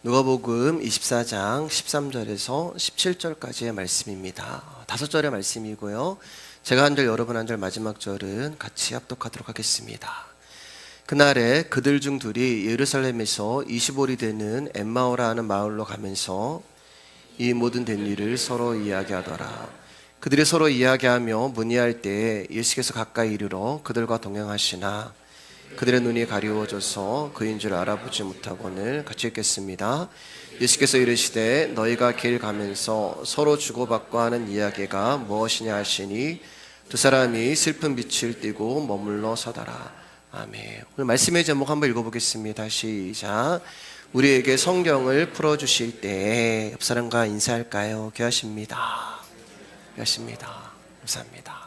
누가복음 24장 13절에서 17절까지의 말씀입니다. 5절의 말씀이고요. 제가 한 절, 여러분 한 절, 마지막 절은 같이 합독하도록 하겠습니다. 그날에 그들 중 둘이 예루살렘에서 25里되는 엠마오라 하는 마을로 가면서 이 모든 된 일을 서로 이야기하더라. 그들이 서로 이야기하며 문의할 때에 예수께서 가까이 이르러 그들과 동행하시나 그들의 눈이 가리워져서 그인 줄 알아보지 못하고는. 같이 읽겠습니다. 예수께서 이르시되 너희가 길 가면서 서로 주고받고 하는 이야기가 무엇이냐 하시니 두 사람이 슬픈 빛을 띠고 머물러 서더라. 아멘. 오늘 말씀의 제목 한번 읽어보겠습니다. 시작. 우리에게 성경을 풀어주실 때 옆 사람과 인사할까요? 귀하십니다. 귀하십니다. 감사합니다.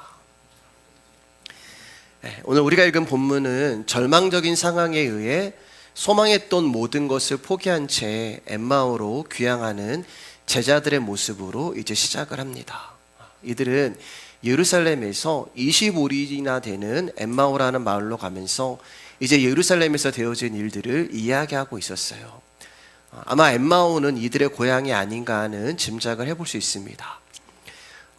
오늘 우리가 읽은 본문은 절망적인 상황에 의해 소망했던 모든 것을 포기한 채 엠마오로 귀향하는 제자들의 모습으로 이제 시작을 합니다. 이들은 예루살렘에서 25리나 되는 엠마오라는 마을로 가면서 이제 예루살렘에서 되어진 일들을 이야기하고 있었어요. 아마 엠마오는 이들의 고향이 아닌가 하는 짐작을 해볼 수 있습니다.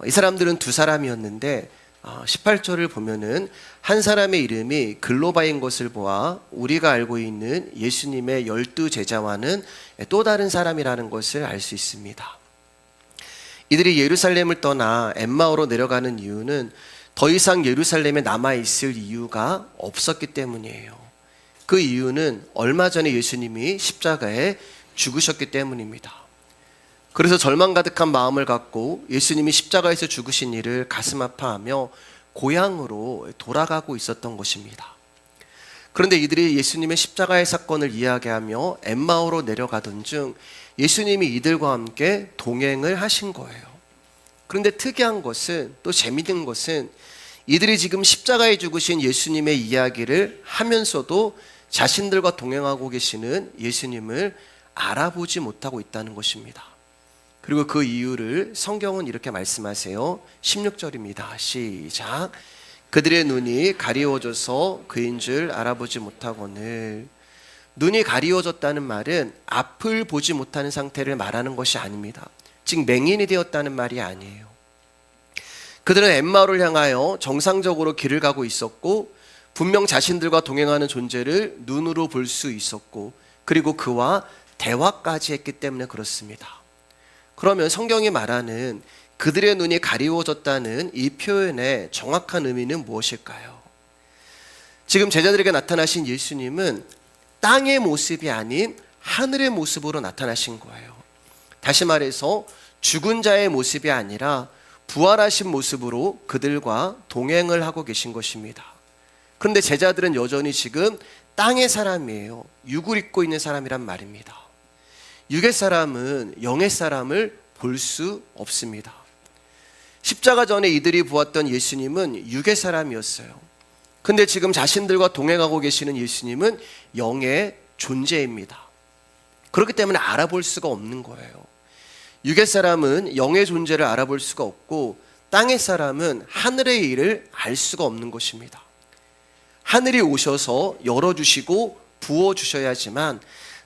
이 사람들은 두 사람이었는데 18절을 보면은 한 사람의 이름이 글로바인 것을 보아 우리가 알고 있는 예수님의 12 제자와는 또 다른 사람이라는 것을 알 수 있습니다. 이들이 예루살렘을 떠나 엠마오로 내려가는 이유는 더 이상 예루살렘에 남아있을 이유가 없었기 때문이에요. 그 이유는 얼마 전에 예수님이 십자가에 죽으셨기 때문입니다. 그래서 절망 가득한 마음을 갖고 예수님이 십자가에서 죽으신 일을 가슴 아파하며 고향으로 돌아가고 있었던 것입니다. 그런데 이들이 예수님의 십자가의 사건을 이야기하며 엠마오로 내려가던 중 예수님이 이들과 함께 동행을 하신 거예요. 그런데 특이한 것은, 또 재미있는 것은 이들이 지금 십자가에 죽으신 예수님의 이야기를 하면서도 자신들과 동행하고 계시는 예수님을 알아보지 못하고 있다는 것입니다. 그리고 그 이유를 성경은 이렇게 말씀하세요. 16절입니다. 시작. 그들의 눈이 가리워져서 그인 줄 알아보지 못하거늘. 눈이 가리워졌다는 말은 앞을 보지 못하는 상태를 말하는 것이 아닙니다. 즉 맹인이 되었다는 말이 아니에요. 그들은 엠마오를 향하여 정상적으로 길을 가고 있었고 분명 자신들과 동행하는 존재를 눈으로 볼 수 있었고 그리고 그와 대화까지 했기 때문에 그렇습니다. 그러면 성경이 말하는 그들의 눈이 가리워졌다는 이 표현의 정확한 의미는 무엇일까요? 지금 제자들에게 나타나신 예수님은 땅의 모습이 아닌 하늘의 모습으로 나타나신 거예요. 다시 말해서 죽은 자의 모습이 아니라 부활하신 모습으로 그들과 동행을 하고 계신 것입니다. 그런데 제자들은 여전히 지금 땅의 사람이에요. 육을 입고 있는 사람이란 말입니다. 육의 사람은 영의 사람을 볼 수 없습니다. 십자가 전에 이들이 보았던 예수님은 육의 사람이었어요. 근데 지금 자신들과 동행하고 계시는 예수님은 영의 존재입니다. 그렇기 때문에 알아볼 수가 없는 거예요. 육의 사람은 영의 존재를 알아볼 수가 없고 땅의 사람은 하늘의 일을 알 수가 없는 것입니다. 하늘이 오셔서 열어주시고 부어주셔야지만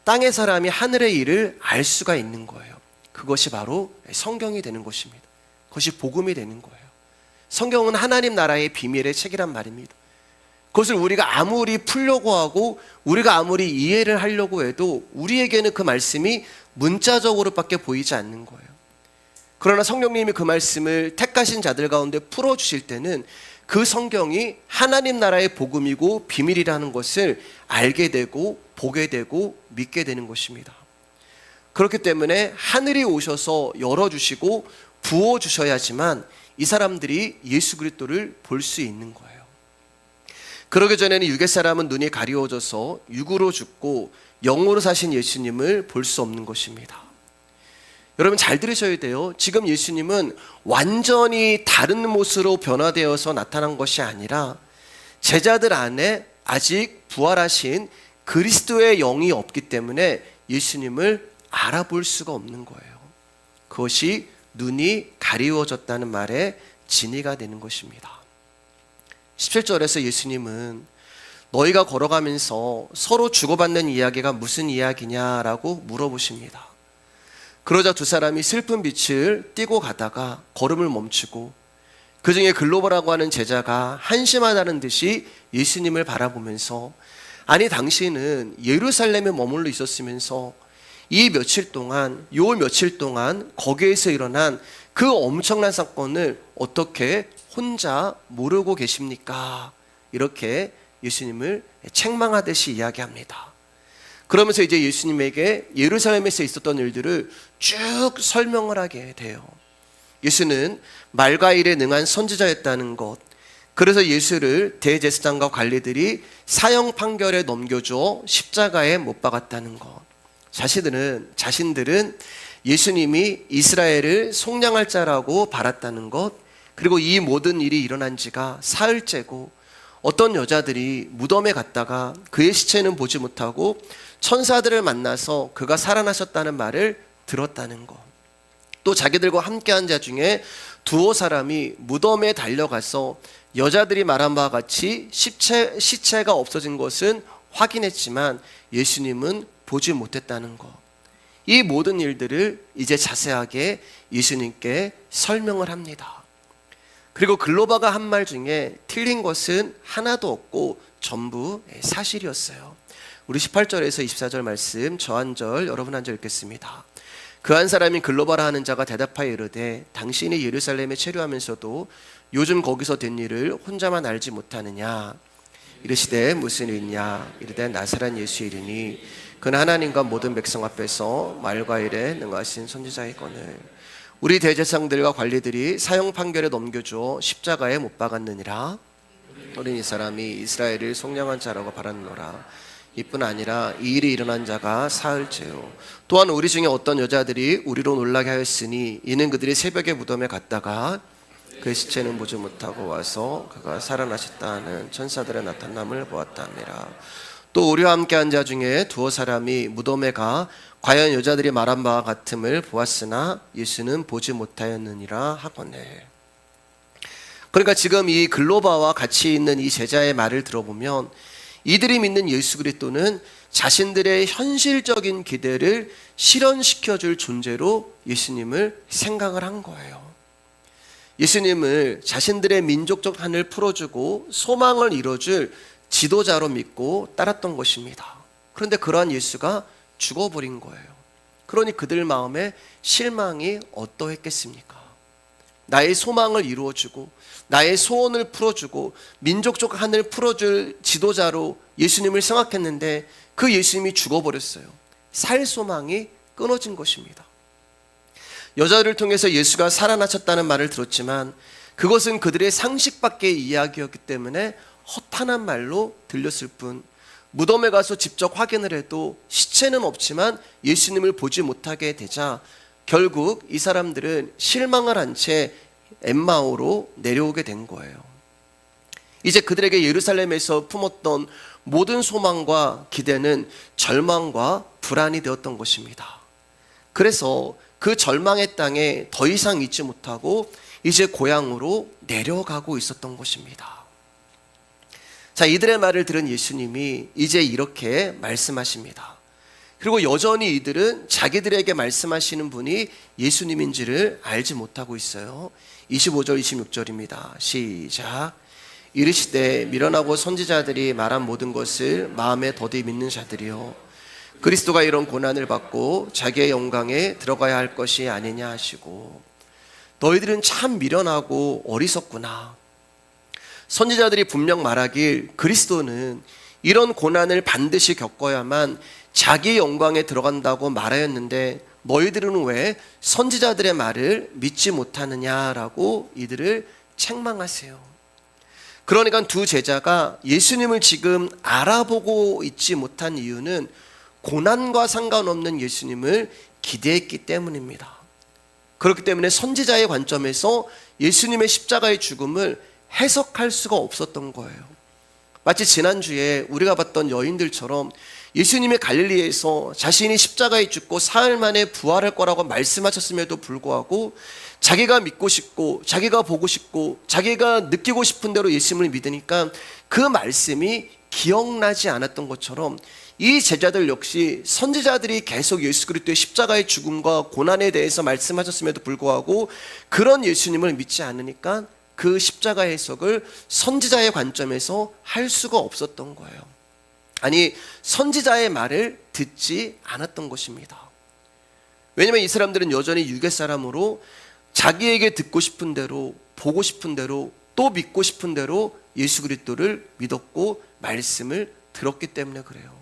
땅의 사람이 하늘의 일을 알 수가 있는 거예요. 그것이 바로 성경이 되는 것입니다. 그것이 복음이 되는 거예요. 성경은 하나님 나라의 비밀의 책이란 말입니다. 그것을 우리가 아무리 풀려고 하고 우리가 아무리 이해를 하려고 해도 우리에게는 그 말씀이 문자적으로밖에 보이지 않는 거예요. 그러나 성령님이 그 말씀을 택하신 자들 가운데 풀어주실 때는 그 성경이 하나님 나라의 복음이고 비밀이라는 것을 알게 되고 보게 되고 믿게 되는 것입니다. 그렇기 때문에 하늘이 오셔서 열어주시고 부어주셔야지만 이 사람들이 예수 그리스도를 볼 수 있는 거예요. 그러기 전에는 육의 사람은 눈이 가리워져서 육으로 죽고 영으로 사신 예수님을 볼 수 없는 것입니다. 여러분 잘 들으셔야 돼요. 지금 예수님은 완전히 다른 모습으로 변화되어서 나타난 것이 아니라 제자들 안에 아직 부활하신 그리스도의 영이 없기 때문에 예수님을 알아볼 수가 없는 거예요. 그것이 눈이 가리워졌다는 말의 진의가 되는 것입니다. 17절에서 예수님은 너희가 걸어가면서 서로 주고받는 이야기가 무슨 이야기냐라고 물어보십니다. 그러자 두 사람이 슬픈 빛을 띠고 가다가 걸음을 멈추고 그 중에 글로버라고 하는 제자가 한심하다는 듯이 예수님을 바라보면서 아니 당신은 예루살렘에 머물러 있었으면서 요 며칠 동안 거기에서 일어난 그 엄청난 사건을 어떻게 혼자 모르고 계십니까? 이렇게 예수님을 책망하듯이 이야기합니다. 그러면서 이제 예수님에게 예루살렘에서 있었던 일들을 쭉 설명을 하게 돼요. 예수는 말과 일에 능한 선지자였다는 것, 그래서 예수를 대제사장과 관리들이 사형 판결에 넘겨줘 십자가에 못 박았다는 것, 자신들은 예수님이 이스라엘을 속량할 자라고 바랐다는 것, 그리고 이 모든 일이 일어난 지가 사흘째고 어떤 여자들이 무덤에 갔다가 그의 시체는 보지 못하고 천사들을 만나서 그가 살아나셨다는 말을 들었다는 것, 또 자기들과 함께한 자 중에 두어 사람이 무덤에 달려가서 여자들이 말한 바와 같이 시체가 없어진 것은 확인했지만 예수님은 보지 못했다는 것, 이 모든 일들을 이제 자세하게 예수님께 설명을 합니다. 그리고 글로바가 한 말 중에 틀린 것은 하나도 없고 전부 사실이었어요. 우리 18절에서 24절 말씀 저 한 절 여러분 한 절 읽겠습니다. 그 한 사람이 글로바라 하는 자가 대답하여 이르되 당신이 예루살렘에 체류하면서도 요즘 거기서 된 일을 혼자만 알지 못하느냐. 이르시되 무슨 일이냐. 이르되 나사렛 예수 이르니 그는 하나님과 모든 백성 앞에서 말과 일에 능하신 선지자이거늘 우리 대제사장들과 관리들이 사형 판결에 넘겨줘 십자가에 못 박았느니라. 우리는 이 사람이 이스라엘을 속량한 자라고 바랐노라. 이뿐 아니라 이 일이 일어난 자가 사흘째요. 또한 우리 중에 어떤 여자들이 우리로 놀라게 하였으니 이는 그들이 새벽에 무덤에 갔다가 그 시체는 보지 못하고 와서 그가 살아나셨다는 천사들의 나타남을 보았다니라. 또 우리와 함께 한 자 중에 두어 사람이 무덤에 가 과연 여자들이 말한 바와 같음을 보았으나 예수는 보지 못하였느니라 하거늘. 그러니까 지금 이 글로바와 같이 있는 이 제자의 말을 들어보면 이들이 믿는 예수 그리스도는 자신들의 현실적인 기대를 실현시켜줄 존재로 예수님을 생각을 한 거예요. 예수님을 자신들의 민족적 한을 풀어주고 소망을 이뤄줄 지도자로 믿고 따랐던 것입니다. 그런데 그러한 예수가 죽어버린 거예요. 그러니 그들 마음에 실망이 어떠했겠습니까? 나의 소망을 이루어주고 나의 소원을 풀어주고 민족적 한을 풀어줄 지도자로 예수님을 생각했는데 그 예수님이 죽어버렸어요. 살 소망이 끊어진 것입니다. 여자를 통해서 예수가 살아나셨다는 말을 들었지만 그것은 그들의 상식 밖의 이야기였기 때문에 허탄한 말로 들렸을 뿐, 무덤에 가서 직접 확인을 해도 시체는 없지만 예수님을 보지 못하게 되자 결국 이 사람들은 실망을 한 채 엠마오로 내려오게 된 거예요. 이제 그들에게 예루살렘에서 품었던 모든 소망과 기대는 절망과 불안이 되었던 것입니다. 그래서 그 절망의 땅에 더 이상 있지 못하고 이제 고향으로 내려가고 있었던 것입니다. 자, 이들의 말을 들은 예수님이 이제 이렇게 말씀하십니다. 그리고 여전히 이들은 자기들에게 말씀하시는 분이 예수님인지를 알지 못하고 있어요. 25절 26절입니다. 시작. 이르시되 미련하고 선지자들이 말한 모든 것을 마음에 더디 믿는 자들이요 그리스도가 이런 고난을 받고 자기의 영광에 들어가야 할 것이 아니냐 하시고, 너희들은 참 미련하고 어리석구나. 선지자들이 분명 말하길 그리스도는 이런 고난을 반드시 겪어야만 자기의 영광에 들어간다고 말하였는데 너희들은 왜 선지자들의 말을 믿지 못하느냐라고 이들을 책망하세요. 그러니까 두 제자가 예수님을 지금 알아보고 있지 못한 이유는 고난과 상관없는 예수님을 기대했기 때문입니다. 그렇기 때문에 선지자의 관점에서 예수님의 십자가의 죽음을 해석할 수가 없었던 거예요. 마치 지난주에 우리가 봤던 여인들처럼 예수님이 갈릴리에서 자신이 십자가에 죽고 사흘 만에 부활할 거라고 말씀하셨음에도 불구하고 자기가 믿고 싶고 자기가 보고 싶고 자기가 느끼고 싶은 대로 예수님을 믿으니까 그 말씀이 기억나지 않았던 것처럼 이 제자들 역시 선지자들이 계속 예수 그리스도의 십자가의 죽음과 고난에 대해서 말씀하셨음에도 불구하고 그런 예수님을 믿지 않으니까 그 십자가 해석을 선지자의 관점에서 할 수가 없었던 거예요. 아니, 선지자의 말을 듣지 않았던 것입니다. 왜냐하면 이 사람들은 여전히 유괴 사람으로 자기에게 듣고 싶은 대로, 보고 싶은 대로, 또 믿고 싶은 대로 예수 그리스도를 믿었고 말씀을 들었기 때문에 그래요.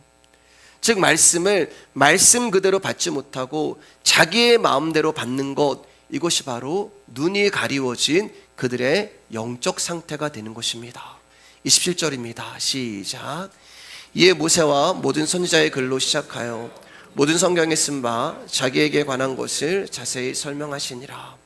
즉 말씀을 말씀 그대로 받지 못하고 자기의 마음대로 받는 것, 이것이 바로 눈이 가리워진 그들의 영적 상태가 되는 것입니다. 27절입니다. 시작. 이에 모세와 모든 선지자의 글로 시작하여 모든 성경에 쓴 바 자기에게 관한 것을 자세히 설명하시니라.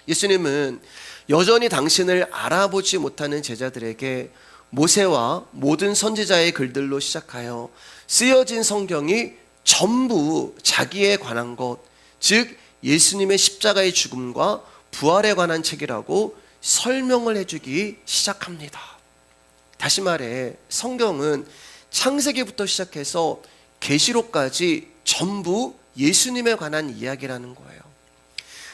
예수님은 여전히 당신을 알아보지 못하는 제자들에게 모세와 모든 선지자의 글들로 시작하여 쓰여진 성경이 전부 자기에 관한 것, 즉 예수님의 십자가의 죽음과 부활에 관한 책이라고 설명을 해주기 시작합니다. 다시 말해 성경은 창세기부터 시작해서 계시록까지 전부 예수님에 관한 이야기라는 거예요.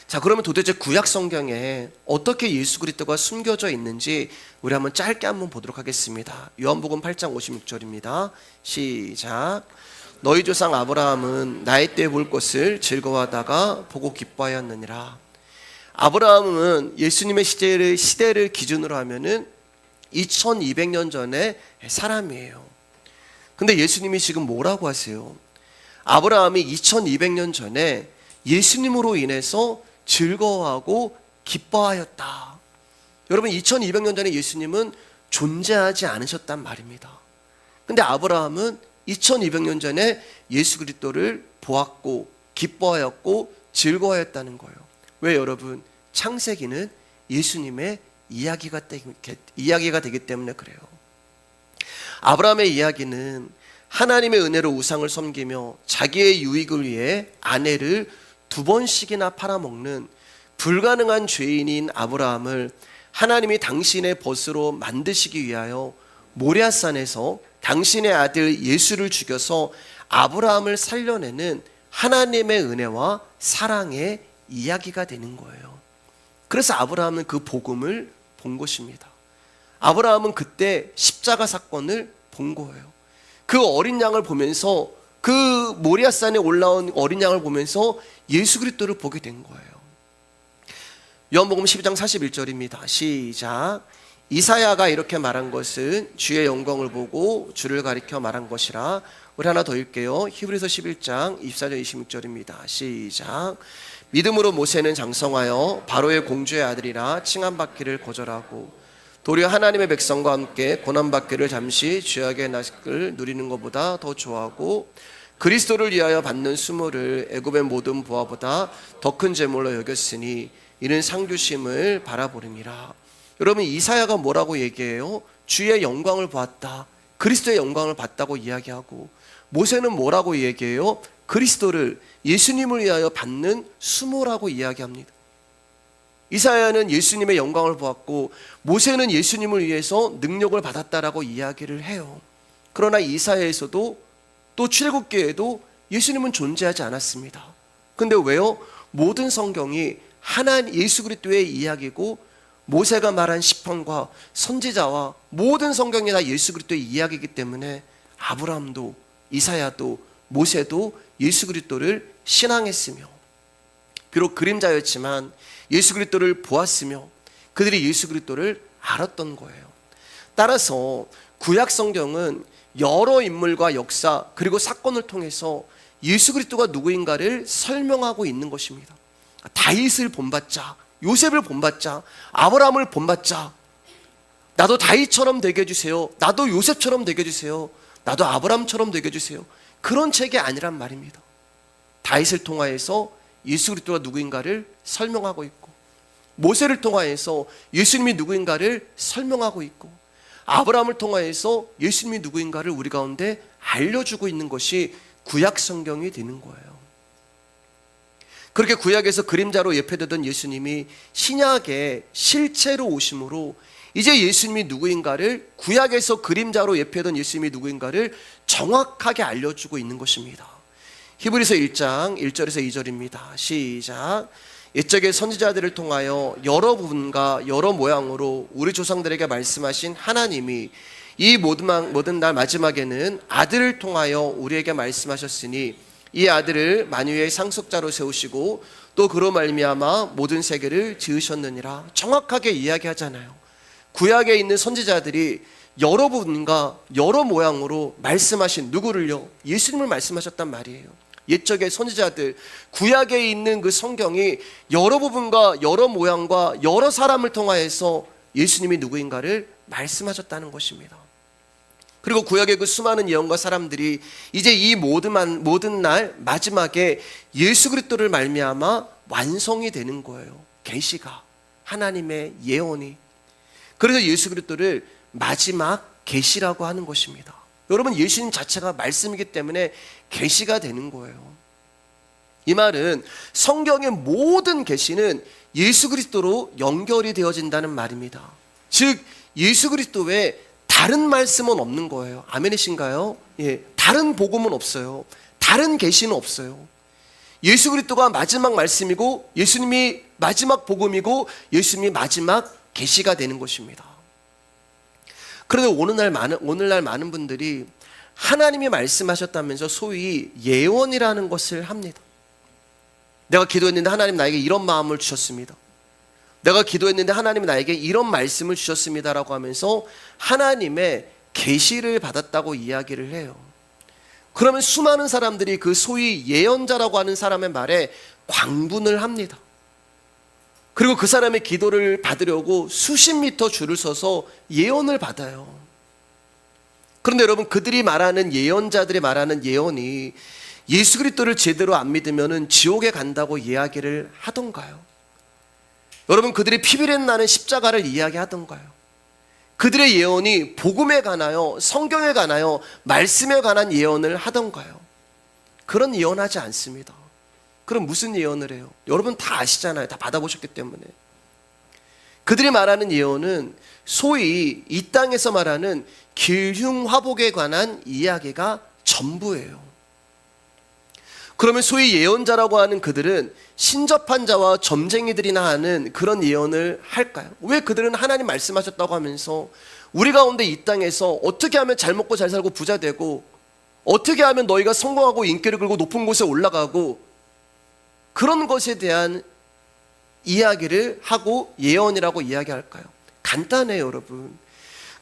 자, 그러면 도대체 구약 성경에 어떻게 예수 그리스도가 숨겨져 있는지 우리 한번 짧게 한번 보도록 하겠습니다. 요한복음 8장 56절입니다. 시작. 너희 조상 아브라함은 나의 때에 볼 것을 즐거워하다가 보고 기뻐하였느니라. 아브라함은 예수님의 시대를 기준으로 하면은 2200년 전의 사람이에요. 근데 예수님이 지금 뭐라고 하세요? 아브라함이 2200년 전에 예수님으로 인해서 즐거워하고 기뻐하였다. 여러분, 2200년 전에 예수님은 존재하지 않으셨단 말입니다. 근데 아브라함은 2200년 전에 예수 그리스도를 보았고 기뻐하였고 즐거워했다는 거예요. 왜 여러분? 창세기는 예수님의 이야기가 되기 때문에 그래요. 아브라함의 이야기는 하나님의 은혜로 우상을 섬기며 자기의 유익을 위해 아내를 2번씩이나 팔아먹는 불가능한 죄인인 아브라함을 하나님이 당신의 벗으로 만드시기 위하여 모리아산에서 당신의 아들 예수를 죽여서 아브라함을 살려내는 하나님의 은혜와 사랑의 이야기가 되는 거예요. 그래서 아브라함은 그 복음을 본 것입니다. 아브라함은 그때 십자가 사건을 본 거예요. 그 어린 양을 보면서, 그 모리아산에 올라온 어린 양을 보면서 예수 그리스도를 보게 된 거예요. 요한복음 12장 41절입니다. 시작. 이사야가 이렇게 말한 것은 주의 영광을 보고 주를 가리켜 말한 것이라. 우리 하나 더 읽게요. 히브리서 11장 24절 26절입니다. 시작. 믿음으로 모세는 장성하여 바로의 공주의 아들이라 칭함받기를 거절하고 도리어 하나님의 백성과 함께 고난받기를 잠시 죄악의 낯을 누리는 것보다 더 좋아하고 그리스도를 위하여 받는 수모를 애굽의 모든 보화보다 더 큰 제물로 여겼으니 이는 상주심을 바라보름이라. 여러분, 이사야가 뭐라고 얘기해요? 주의 영광을 보았다, 그리스도의 영광을 봤다고 이야기하고, 모세는 뭐라고 얘기해요? 그리스도를, 예수님을 위하여 받는 수모라고 이야기합니다. 이사야는 예수님의 영광을 보았고 모세는 예수님을 위해서 능력을 받았다라고 이야기를 해요. 그러나 이사야에서도 또 출애굽기에도 예수님은 존재하지 않았습니다. 근데 왜요? 모든 성경이 예수 그리스도의 이야기고 모세가 말한 시편과 선지자와 모든 성경이 다 예수 그리스도의 이야기이기 때문에 아브라함도 이사야도 모세도 예수 그리스도를 신앙했으며 비록 그림자였지만 예수 그리스도를 보았으며 그들이 예수 그리스도를 알았던 거예요. 따라서 구약 성경은 여러 인물과 역사 그리고 사건을 통해서 예수 그리스도가 누구인가를 설명하고 있는 것입니다. 다윗을 본받자, 요셉을 본받자, 아브라함을 본받자, 나도 다윗처럼 되게 해주세요, 나도 요셉처럼 되게 해주세요, 나도 아브라함처럼 되게 해주세요, 그런 책이 아니란 말입니다. 다윗을 통하여서 예수 그리스도가 누구인가를 설명하고 있고 모세를 통하여서 예수님이 누구인가를 설명하고 있고 아브라함을 통하여서 예수님이 누구인가를 우리 가운데 알려주고 있는 것이 구약 성경이 되는 거예요. 그렇게 구약에서 그림자로 예표되던 예수님이 신약에 실체로 오심으로 이제 예수님이 누구인가를, 구약에서 그림자로 예표되던 예수님이 누구인가를 정확하게 알려주고 있는 것입니다. 히브리서 1장 1절에서 2절입니다. 시작. 옛적의 선지자들을 통하여 여러 부분과 여러 모양으로 우리 조상들에게 말씀하신 하나님이 이 모든 날 마지막에는 아들을 통하여 우리에게 말씀하셨으니 이 아들을 만유의 상속자로 세우시고 또 그로 말미암아 모든 세계를 지으셨느니라. 정확하게 이야기하잖아요. 구약에 있는 선지자들이 여러 부분과 여러 모양으로 말씀하신 누구를요? 예수님을 말씀하셨단 말이에요. 옛적의 선지자들, 구약에 있는 그 성경이 여러 부분과 여러 모양과 여러 사람을 통하여서 예수님이 누구인가를 말씀하셨다는 것입니다. 그리고 구약의 그 수많은 예언과 사람들이 이제 이 모든 날 마지막에 예수 그리스도를 말미암아 완성이 되는 거예요. 계시가, 하나님의 예언이. 그래서 예수 그리스도를 마지막 계시라고 하는 것입니다. 여러분, 예수님 자체가 말씀이기 때문에 계시가 되는 거예요. 이 말은 성경의 모든 계시는 예수 그리스도로 연결이 되어진다는 말입니다. 즉 예수 그리스도 외에 다른 말씀은 없는 거예요. 아멘이신가요? 예, 다른 복음은 없어요. 다른 계시는 없어요. 예수 그리스도가 마지막 말씀이고 예수님이 마지막 복음이고 예수님이 마지막 계시가 되는 것입니다. 그런데 오늘날 많은 분들이 하나님이 말씀하셨다면서 소위 예언이라는 것을 합니다. 내가 기도했는데 하나님 나에게 이런 마음을 주셨습니다. 내가 기도했는데 하나님이 나에게 이런 말씀을 주셨습니다라고 하면서 하나님의 계시를 받았다고 이야기를 해요. 그러면 수많은 사람들이 그 소위 예언자라고 하는 사람의 말에 광분을 합니다. 그리고 그 사람의 기도를 받으려고 수십 미터 줄을 서서 예언을 받아요. 그런데 여러분, 그들이 말하는 예언자들이 말하는 예언이 예수 그리스도를 제대로 안 믿으면 지옥에 간다고 이야기를 하던가요? 여러분, 그들이 피비렛 나는 십자가를 이야기하던가요? 그들의 예언이 복음에 관하여, 성경에 관하여, 말씀에 관한 예언을 하던가요? 그런 예언하지 않습니다. 그럼 무슨 예언을 해요? 여러분 다 아시잖아요. 다 받아보셨기 때문에. 그들이 말하는 예언은 소위 이 땅에서 말하는 길흉화복에 관한 이야기가 전부예요. 그러면 소위 예언자라고 하는 그들은 신접한 자와 점쟁이들이나 하는 그런 예언을 할까요? 왜 그들은 하나님 말씀하셨다고 하면서 우리 가운데 이 땅에서 어떻게 하면 잘 먹고 잘 살고 부자 되고 어떻게 하면 너희가 성공하고 인기를 끌고 높은 곳에 올라가고 그런 것에 대한 이야기를 하고 예언이라고 이야기할까요? 간단해요, 여러분.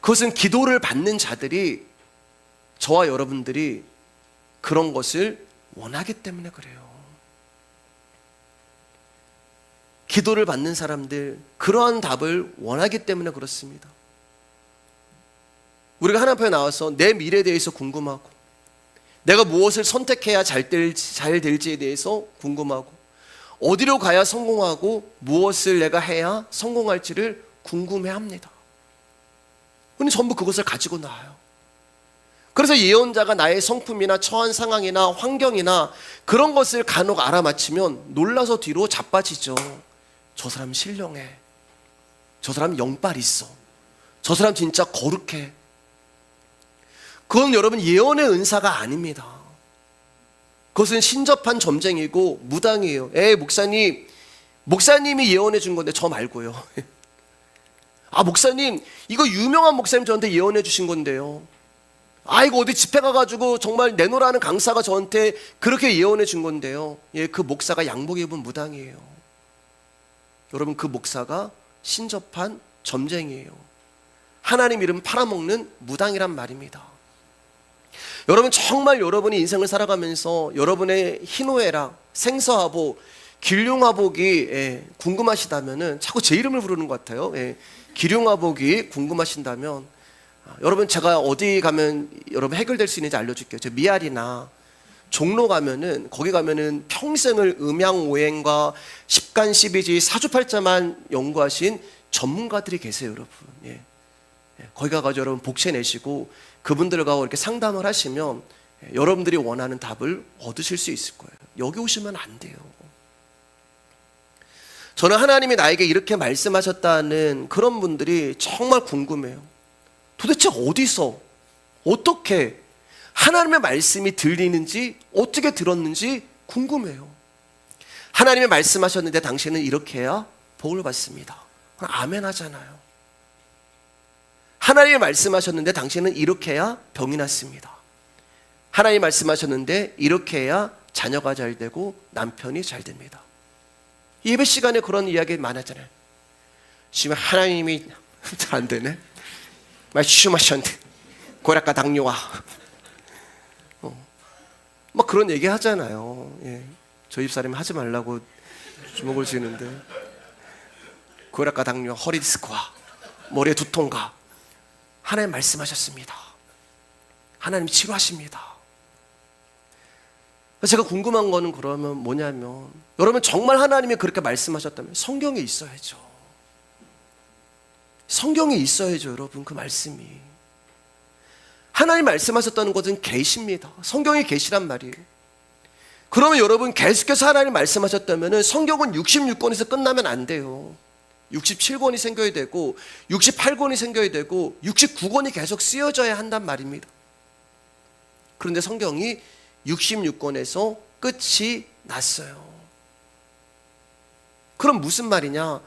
그것은 기도를 받는 자들이, 저와 여러분들이 그런 것을 원하기 때문에 그래요. 기도를 받는 사람들, 그러한 답을 원하기 때문에 그렇습니다. 우리가 하나님 앞에 나와서 내 미래에 대해서 궁금하고 내가 무엇을 선택해야 잘 될지에 대해서 궁금하고 어디로 가야 성공하고 무엇을 내가 해야 성공할지를 궁금해합니다. 근데 전부 그것을 가지고 나와요. 그래서 예언자가 나의 성품이나 처한 상황이나 환경이나 그런 것을 간혹 알아맞히면 놀라서 뒤로 자빠지죠. 저 사람 신령해. 저 사람 영빨 있어. 저 사람 진짜 거룩해. 그건 여러분 예언의 은사가 아닙니다. 그것은 신접한 점쟁이고 무당이에요. 목사님이 예언해 준 건데 저 말고요. 아, 목사님, 이거 유명한 목사님 저한테 예언해 주신 건데요. 아, 이거 어디 집회 가가지고 정말 내놓으라는 강사가 저한테 그렇게 예언해 준 건데요. 예, 그 목사가 양복 입은 무당이에요. 여러분, 그 목사가 신접한 점쟁이에요. 하나님 이름 팔아먹는 무당이란 말입니다. 여러분, 정말 여러분이 인생을 살아가면서 여러분의 희노애락, 생사화복, 길흉화복이 궁금하시다면은 자꾸 제 이름을 부르는 것 같아요. 길흉화복이 궁금하신다면 여러분, 제가 어디 가면 여러분 해결될 수 있는지 알려줄게요. 저 미알이나 종로 가면은, 거기 가면은 평생을 음양오행과 십간십이지 사주팔자만 연구하신 전문가들이 계세요, 여러분. 거기 가서 여러분 복채 내시고 그분들과 이렇게 상담을 하시면 여러분들이 원하는 답을 얻으실 수 있을 거예요. 여기 오시면 안 돼요. 저는 하나님이 나에게 이렇게 말씀하셨다는 그런 분들이 정말 궁금해요. 도대체 어디서 어떻게 하나님의 말씀이 들리는지 어떻게 들었는지 궁금해요. 하나님이 말씀하셨는데 당신은 이렇게 해야 복을 받습니다. 아멘 하잖아요. 하나님이 말씀하셨는데 당신은 이렇게 해야 병이 낫습니다. 하나님이 말씀하셨는데 이렇게 해야 자녀가 잘 되고 남편이 잘 됩니다. 예배 시간에 그런 이야기 많았잖아요. 지금 하나님이 잘 안 되네. 말씀하셨는데 고락과 당뇨와 막 그런 얘기 하잖아요. 예. 저희 집사람이 하지 말라고 주먹을 쥐는데 고락과 당뇨, 허리 디스크와 머리에 두통과 하나님 말씀하셨습니다. 하나님 치료하십니다. 제가 궁금한 거는 그러면 뭐냐면 여러분 정말 하나님이 그렇게 말씀하셨다면 성경에 있어야죠. 성경에 있어야죠. 여러분 그 말씀이 하나님 말씀하셨다는 것은 계시입니다. 성경이 계시란 말이에요. 그러면 여러분 계속해서 하나님 말씀하셨다면 성경은 66권에서 끝나면 안 돼요. 67권이 생겨야 되고 68권이 생겨야 되고 69권이 계속 쓰여져야 한단 말입니다. 그런데 성경이 66권에서 끝이 났어요. 그럼 무슨 말이냐?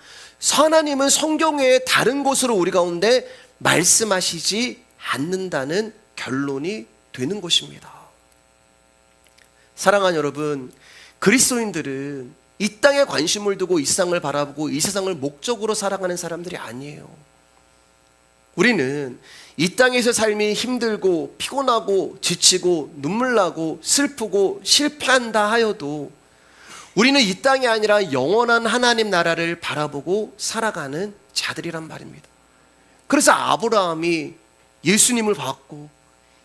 하나님은 성경 외에 다른 곳으로 우리 가운데 말씀하시지 않는다는 결론이 되는 것입니다. 사랑하는 여러분, 그리스도인들은 이 땅에 관심을 두고 이 세상을 바라보고 이 세상을 목적으로 살아가는 사람들이 아니에요. 우리는 이 땅에서 삶이 힘들고 피곤하고 지치고 눈물나고 슬프고 실패한다 하여도 우리는 이 땅이 아니라 영원한 하나님 나라를 바라보고 살아가는 자들이란 말입니다. 그래서 아브라함이 예수님을 봤고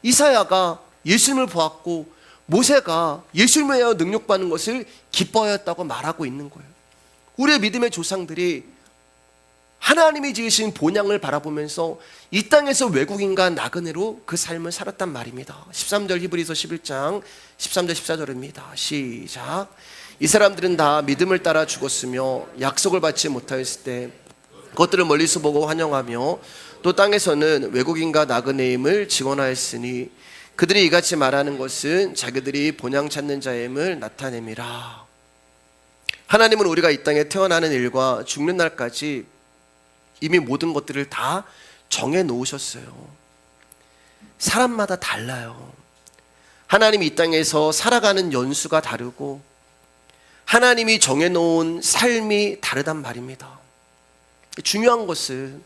이사야가 예수님을 보았고 모세가 예수님에 대하여 능력받는 것을 기뻐하였다고 말하고 있는 거예요. 우리의 믿음의 조상들이 하나님이 지으신 본향을 바라보면서 이 땅에서 외국인과 나그네로 그 삶을 살았단 말입니다. 13절 히브리서 11장 13절 14절입니다. 시작. 이 사람들은 다 믿음을 따라 죽었으며 약속을 받지 못하였을 때 그것들을 멀리서 보고 환영하며 또 땅에서는 외국인과 나그네임을 증언하였으니 그들이 이같이 말하는 것은 자기들이 본향 찾는 자임을 나타냄이라. 하나님은 우리가 이 땅에 태어나는 일과 죽는 날까지 이미 모든 것들을 다 정해 놓으셨어요. 사람마다 달라요. 하나님이 이 땅에서 살아가는 연수가 다르고 하나님이 정해 놓은 삶이 다르단 말입니다. 중요한 것은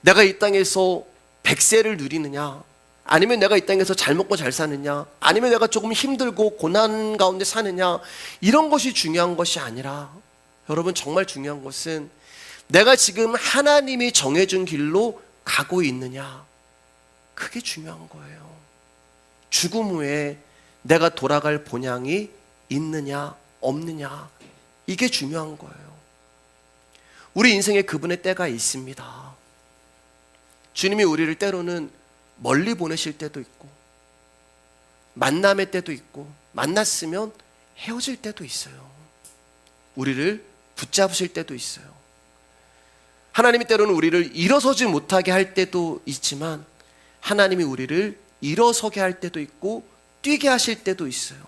내가 이 땅에서 100세를 누리느냐, 아니면 내가 이 땅에서 잘 먹고 잘 사느냐, 아니면 내가 조금 힘들고 고난 가운데 사느냐, 이런 것이 중요한 것이 아니라 여러분 정말 중요한 것은 내가 지금 하나님이 정해준 길로 가고 있느냐, 그게 중요한 거예요. 죽음 후에 내가 돌아갈 본향이 있느냐 없느냐, 이게 중요한 거예요. 우리 인생에 그분의 때가 있습니다. 주님이 우리를 때로는 멀리 보내실 때도 있고 만남의 때도 있고 만났으면 헤어질 때도 있어요. 우리를 붙잡으실 때도 있어요. 하나님이 때로는 우리를 일어서지 못하게 할 때도 있지만 하나님이 우리를 일어서게 할 때도 있고 뛰게 하실 때도 있어요.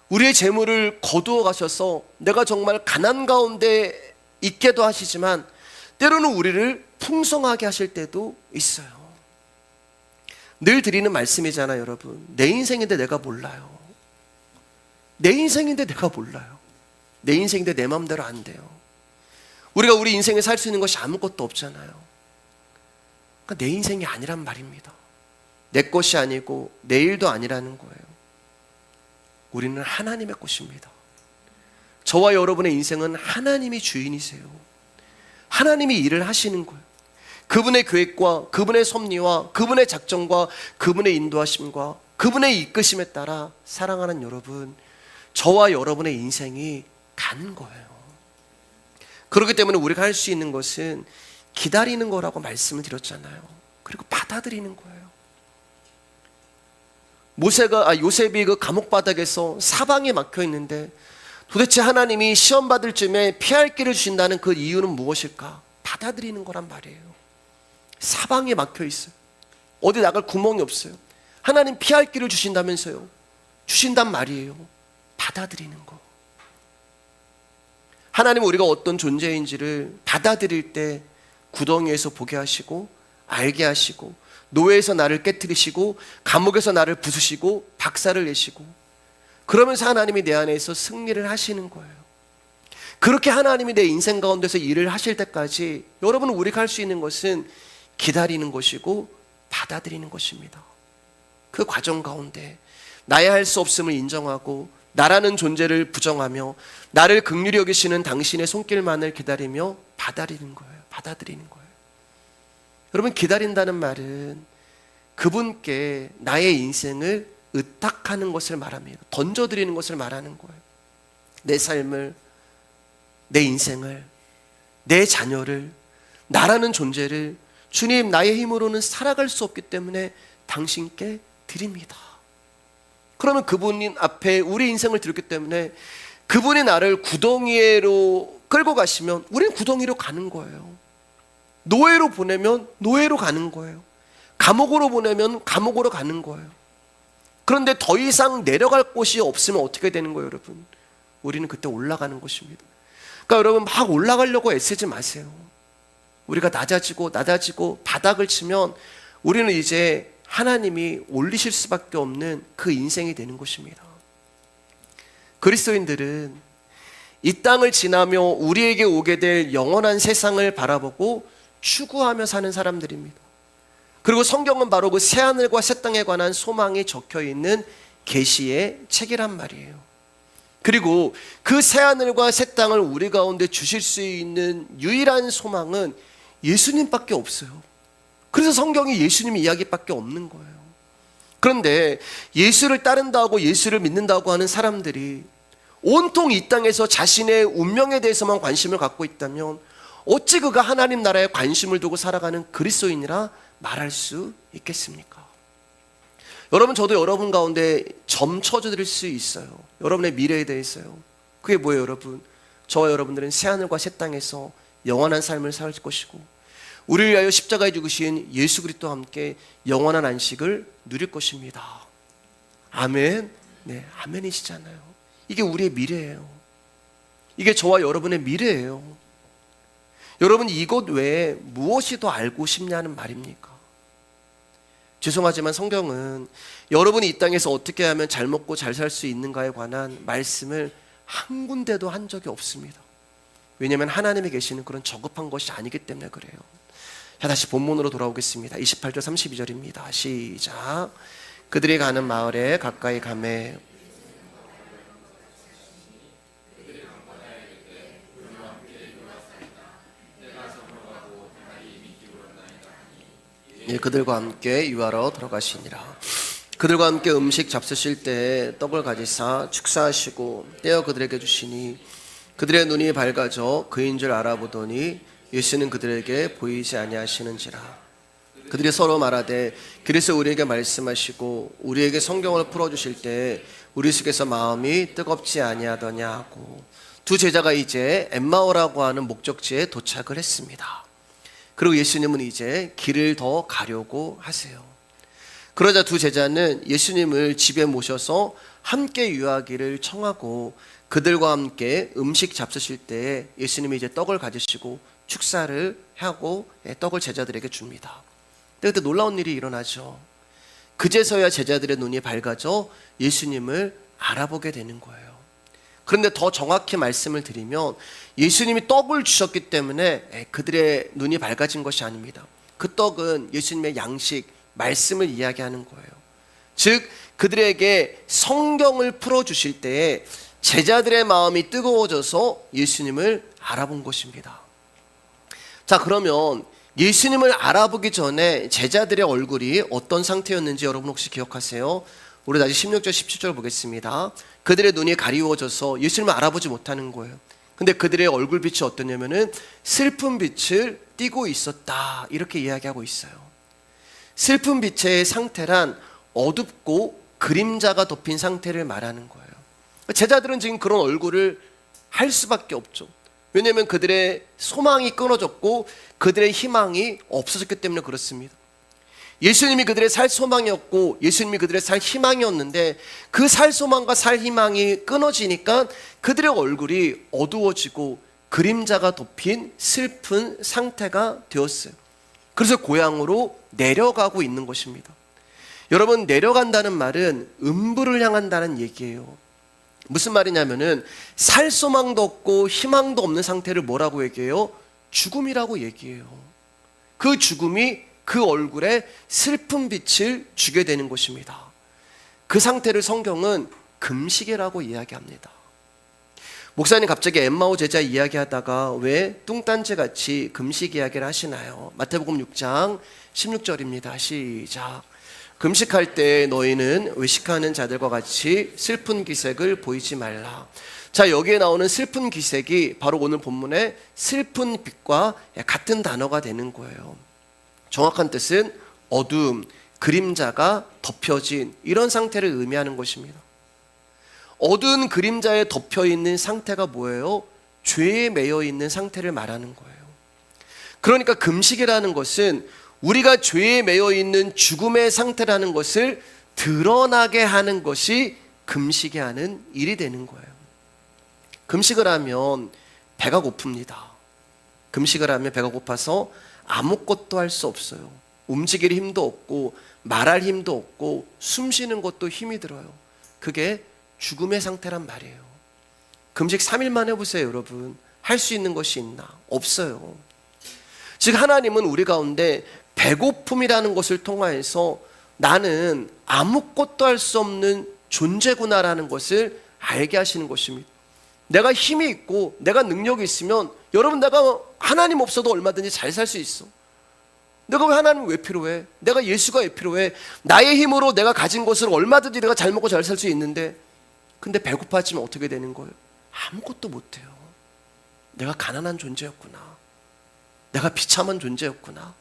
우리의 재물을 거두어 가셔서 내가 정말 가난 가운데 있게도 하시지만 때로는 우리를 풍성하게 하실 때도 있어요. 늘 드리는 말씀이잖아요, 여러분. 내 인생인데 내가 몰라요. 내 인생인데 내가 몰라요. 내 인생인데 내 마음대로 안 돼요. 우리가 우리 인생에 살 수 있는 것이 아무것도 없잖아요. 그러니까 내 인생이 아니란 말입니다. 내 것이 아니고 내 일도 아니라는 거예요. 우리는 하나님의 것입니다. 저와 여러분의 인생은 하나님이 주인이세요. 하나님이 일을 하시는 거예요. 그분의 계획과 그분의 섭리와 그분의 작정과 그분의 인도하심과 그분의 이끄심에 따라 사랑하는 여러분, 저와 여러분의 인생이 가는 거예요. 그렇기 때문에 우리가 할 수 있는 것은 기다리는 거라고 말씀을 드렸잖아요. 그리고 받아들이는 거예요. 요셉이 그 감옥 바닥에서 사방에 막혀 있는데 도대체 하나님이 시험 받을 쯤에 피할 길을 주신다는 그 이유는 무엇일까? 받아들이는 거란 말이에요. 사방에 막혀 있어요. 어디 나갈 구멍이 없어요. 하나님 피할 길을 주신다면서요. 주신단 말이에요. 받아들이는 거. 하나님은 우리가 어떤 존재인지를 받아들일 때 구덩이에서 보게 하시고 알게 하시고 노예에서 나를 깨트리시고 감옥에서 나를 부수시고 박살을 내시고 그러면서 하나님이 내 안에서 승리를 하시는 거예요. 그렇게 하나님이 내 인생 가운데서 일을 하실 때까지 여러분 우리가 할 수 있는 것은 기다리는 것이고 받아들이는 것입니다. 그 과정 가운데 나의 할 수 없음을 인정하고 나라는 존재를 부정하며 나를 긍휼히 여기시는 당신의 손길만을 기다리며 받아들이는 거예요. 받아들이는 거예요. 여러분 기다린다는 말은 그분께 나의 인생을 의탁하는 것을 말합니다. 던져드리는 것을 말하는 거예요. 내 삶을, 내 인생을, 내 자녀를, 나라는 존재를 주님 나의 힘으로는 살아갈 수 없기 때문에 당신께 드립니다. 그러면 그분 앞에 우리 인생을 드렸기 때문에 그분이 나를 구덩이로 끌고 가시면 우리는 구덩이로 가는 거예요. 노예로 보내면 노예로 가는 거예요. 감옥으로 보내면 감옥으로 가는 거예요. 그런데 더 이상 내려갈 곳이 없으면 어떻게 되는 거예요, 여러분? 우리는 그때 올라가는 것입니다. 그러니까 여러분 막 올라가려고 애쓰지 마세요. 우리가 낮아지고 바닥을 치면 우리는 이제 하나님이 올리실 수밖에 없는 그 인생이 되는 것입니다. 그리스도인들은 이 땅을 지나며 우리에게 오게 될 영원한 세상을 바라보고 추구하며 사는 사람들입니다. 그리고 성경은 바로 그 새하늘과 새 땅에 관한 소망이 적혀있는 계시의 책이란 말이에요. 그리고 그 새하늘과 새 땅을 우리 가운데 주실 수 있는 유일한 소망은 예수님밖에 없어요. 그래서 성경이 예수님 이야기밖에 없는 거예요. 그런데 예수를 따른다고 예수를 믿는다고 하는 사람들이 온통 이 땅에서 자신의 운명에 대해서만 관심을 갖고 있다면 어찌 그가 하나님 나라에 관심을 두고 살아가는 그리스도인이라 말할 수 있겠습니까? 여러분 저도 여러분 가운데 점 쳐드릴 수 있어요. 여러분의 미래에 대해서요. 그게 뭐예요 여러분? 저와 여러분들은 새하늘과 새 땅에서 영원한 삶을 살 것이고 우리를 위하여 십자가에 죽으신 예수 그리스도와 함께 영원한 안식을 누릴 것입니다. 아멘. 네, 아멘이시잖아요. 이게 우리의 미래예요. 이게 저와 여러분의 미래예요. 여러분 이것 외에 무엇이 더 알고 싶냐는 말입니까? 죄송하지만 성경은 여러분이 이 땅에서 어떻게 하면 잘 먹고 잘 살 수 있는가에 관한 말씀을 한 군데도 한 적이 없습니다. 왜냐하면 하나님이 계시는 그런 저급한 것이 아니기 때문에 그래요. 자, 다시 본문으로 돌아오겠습니다. 28절 32절입니다. 시작. 그들이 가는 마을에 가까이 가매 그들과 함께 유하러 들어가시니라. 그들과 함께 음식 잡수실 때 떡을 가지사 축사하시고 떼어 그들에게 주시니 그들의 눈이 밝아져 그인 줄 알아보더니 예수는 그들에게 보이지 아니하시는지라. 그들이 서로 말하되 그래서 우리에게 말씀하시고 우리에게 성경을 풀어주실 때 우리 속에서 마음이 뜨겁지 아니하더냐 하고 두 제자가 이제 엠마오라고 하는 목적지에 도착을 했습니다. 그리고 예수님은 이제 길을 더 가려고 하세요. 그러자 두 제자는 예수님을 집에 모셔서 함께 유하기를 청하고 그들과 함께 음식 잡수실 때 예수님이 이제 떡을 가지시고 축사를 하고 떡을 제자들에게 줍니다. 그때 놀라운 일이 일어나죠. 그제서야 제자들의 눈이 밝아져 예수님을 알아보게 되는 거예요. 그런데 더 정확히 말씀을 드리면 예수님이 떡을 주셨기 때문에 그들의 눈이 밝아진 것이 아닙니다. 그 떡은 예수님의 양식, 말씀을 이야기하는 거예요. 즉 그들에게 성경을 풀어주실 때에 제자들의 마음이 뜨거워져서 예수님을 알아본 것입니다. 자, 그러면 예수님을 알아보기 전에 제자들의 얼굴이 어떤 상태였는지 여러분 혹시 기억하세요? 우리 다시 16절 17절 보겠습니다. 그들의 눈이 가리워져서 예수님을 알아보지 못하는 거예요. 근데 그들의 얼굴빛이 어떠냐면은 슬픈 빛을 띠고 있었다, 이렇게 이야기하고 있어요. 슬픈 빛의 상태란 어둡고 그림자가 덮인 상태를 말하는 거예요. 제자들은 지금 그런 얼굴을 할 수밖에 없죠. 왜냐하면 그들의 소망이 끊어졌고 그들의 희망이 없어졌기 때문에 그렇습니다. 예수님이 그들의 살 소망이었고 예수님이 그들의 살 희망이었는데 그 살 소망과 살 희망이 끊어지니까 그들의 얼굴이 어두워지고 그림자가 덮인 슬픈 상태가 되었어요. 그래서 고향으로 내려가고 있는 것입니다. 여러분, 내려간다는 말은 음부를 향한다는 얘기예요. 무슨 말이냐면은 살 소망도 없고 희망도 없는 상태를 뭐라고 얘기해요? 죽음이라고 얘기해요. 그 죽음이 그 얼굴에 슬픈 빛을 주게 되는 것입니다. 그 상태를 성경은 금식이라고 이야기합니다. 목사님 갑자기 엠마오 제자 이야기하다가 왜 뚱딴지같이 금식 이야기를 하시나요? 마태복음 6장 16절입니다. 시작. 금식할 때 너희는 외식하는 자들과 같이 슬픈 기색을 보이지 말라. 자, 여기에 나오는 슬픈 기색이 바로 오늘 본문의 슬픈 빛과 같은 단어가 되는 거예요. 정확한 뜻은 어두움, 그림자가 덮여진 이런 상태를 의미하는 것입니다. 어두운 그림자에 덮여있는 상태가 뭐예요? 죄에 매여있는 상태를 말하는 거예요. 그러니까 금식이라는 것은 우리가 죄에 매여있는 죽음의 상태라는 것을 드러나게 하는 것이 금식이 하는 일이 되는 거예요. 금식을 하면 배가 고픕니다. 금식을 하면 배가 고파서 아무것도 할 수 없어요. 움직일 힘도 없고 말할 힘도 없고 숨 쉬는 것도 힘이 들어요. 그게 죽음의 상태란 말이에요. 금식 3일만 해보세요. 여러분, 할 수 있는 것이 있나? 없어요. 즉 하나님은 우리 가운데 배고픔이라는 것을 통하여서 나는 아무것도 할 수 없는 존재구나라는 것을 알게 하시는 것입니다. 내가 힘이 있고 내가 능력이 있으면 여러분, 내가 하나님 없어도 얼마든지 잘 살 수 있어. 내가 왜 하나님 왜 필요해? 내가 예수가 왜 필요해? 나의 힘으로 내가 가진 것을 얼마든지 내가 잘 먹고 잘 살 수 있는데, 근데 배고파지면 어떻게 되는 거예요? 아무것도 못해요. 내가 가난한 존재였구나. 내가 비참한 존재였구나.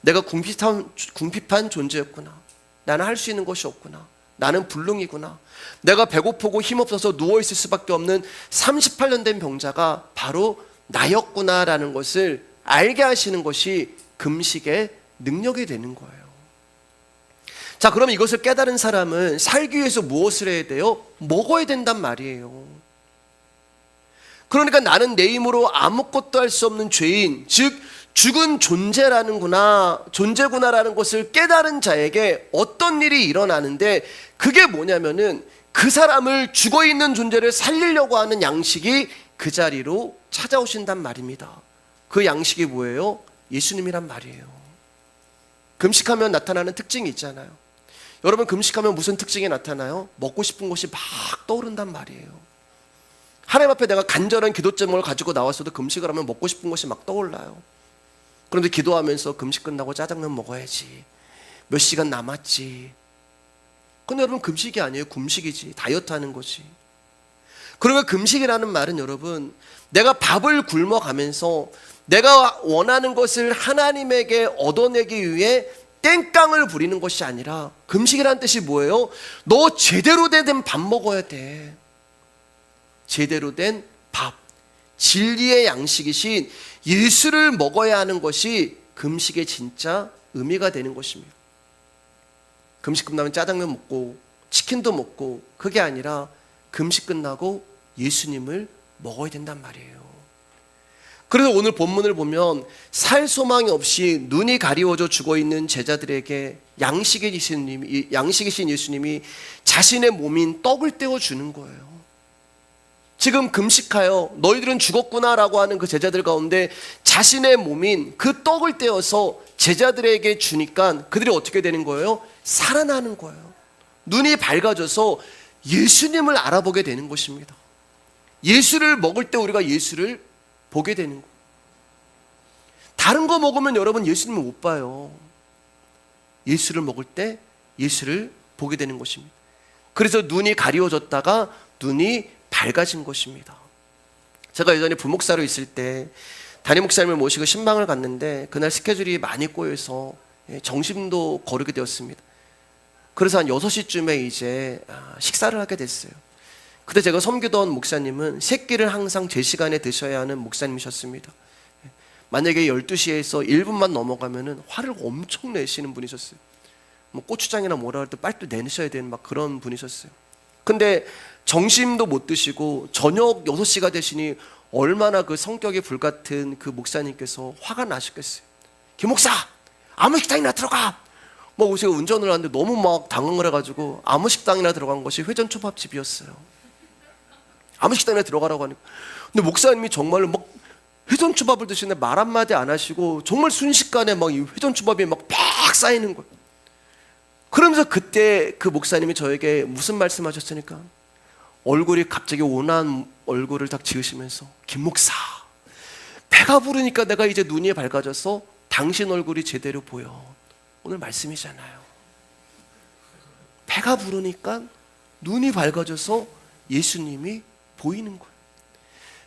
내가 궁핍한 존재였구나. 나는 할 수 있는 것이 없구나. 나는 불능이구나. 내가 배고프고 힘없어서 누워있을 수밖에 없는 38년 된 병자가 바로 나였구나라는 것을 알게 하시는 것이 금식의 능력이 되는 거예요. 자, 그럼 이것을 깨달은 사람은 살기 위해서 무엇을 해야 돼요? 먹어야 된단 말이에요. 그러니까 나는 내 힘으로 아무것도 할 수 없는 죄인, 즉 죽은 존재구나라는 것을 깨달은 자에게 어떤 일이 일어나는데, 그게 뭐냐면은 그 사람을 죽어있는 존재를 살리려고 하는 양식이 그 자리로 찾아오신단 말입니다. 그 양식이 뭐예요? 예수님이란 말이에요. 금식하면 나타나는 특징이 있잖아요. 여러분, 금식하면 무슨 특징이 나타나요? 먹고 싶은 것이 막 떠오른단 말이에요. 하나님 앞에 내가 간절한 기도 제목을 가지고 나왔어도 금식을 하면 먹고 싶은 것이 막 떠올라요. 그런데 기도하면서 금식 끝나고 짜장면 먹어야지, 몇 시간 남았지. 근데 여러분, 금식이 아니에요. 금식이지. 다이어트 하는 거지. 그러면 금식이라는 말은 여러분, 내가 밥을 굶어가면서 내가 원하는 것을 하나님에게 얻어내기 위해 땡깡을 부리는 것이 아니라, 금식이라는 뜻이 뭐예요? 너 제대로 된 밥 먹어야 돼. 제대로 된 밥, 진리의 양식이신 예수를 먹어야 하는 것이 금식의 진짜 의미가 되는 것입니다. 금식 끝나면 짜장면 먹고 치킨도 먹고, 그게 아니라 금식 끝나고 예수님을 먹어야 된단 말이에요. 그래서 오늘 본문을 보면 살 소망이 없이 눈이 가리워져 죽어있는 제자들에게 양식이신 예수님이 자신의 몸인 떡을 떼어주는 거예요. 지금 금식하여 너희들은 죽었구나라고 하는 그 제자들 가운데 자신의 몸인 그 떡을 떼어서 제자들에게 주니까 그들이 어떻게 되는 거예요? 살아나는 거예요. 눈이 밝아져서 예수님을 알아보게 되는 것입니다. 예수를 먹을 때 우리가 예수를 보게 되는 거예요. 다른 거 먹으면 여러분 예수님을 못 봐요. 예수를 먹을 때 예수를 보게 되는 것입니다. 그래서 눈이 가리워졌다가 눈이 밝아진 것입니다. 제가 예전에 부목사로 있을 때 담임 목사님을 모시고 신방을 갔는데 그날 스케줄이 많이 꼬여서 점심도 거르게 되었습니다. 그래서 한 6시쯤에 이제 식사를 하게 됐어요. 그때 제가 섬기던 목사님은 새끼를 항상 제 시간에 드셔야 하는 목사님이셨습니다. 만약에 12시에서 1분만 넘어가면은 화를 엄청 내시는 분이셨어요. 뭐 고추장이나 뭐라 할 때 빨리 또 내셔야 되는 막 그런 분이셨어요. 근데 점심도 못 드시고 저녁 6시가 되시니 얼마나 그 성격이 불같은 그 목사님께서 화가 나셨겠어요. 김 목사, 아무 식당이나 들어가. 뭐 제가 운전을 하는데 너무 막 당황을 해가지고 아무 식당이나 들어간 것이 회전초밥집이었어요. 아무 식당이나 들어가라고 하니까. 근데 목사님이 정말로 막 회전초밥을 드시는데 말 한마디 안 하시고 정말 순식간에 막 이 회전초밥이 막 팍 쌓이는 거예요. 그러면서 그때 그 목사님이 저에게 무슨 말씀하셨으니까 얼굴이 갑자기 온화한 얼굴을 딱 지으시면서 김 목사, 배가 부르니까 내가 이제 눈이 밝아져서 당신 얼굴이 제대로 보여. 오늘 말씀이잖아요. 배가 부르니까 눈이 밝아져서 예수님이 보이는 거예요.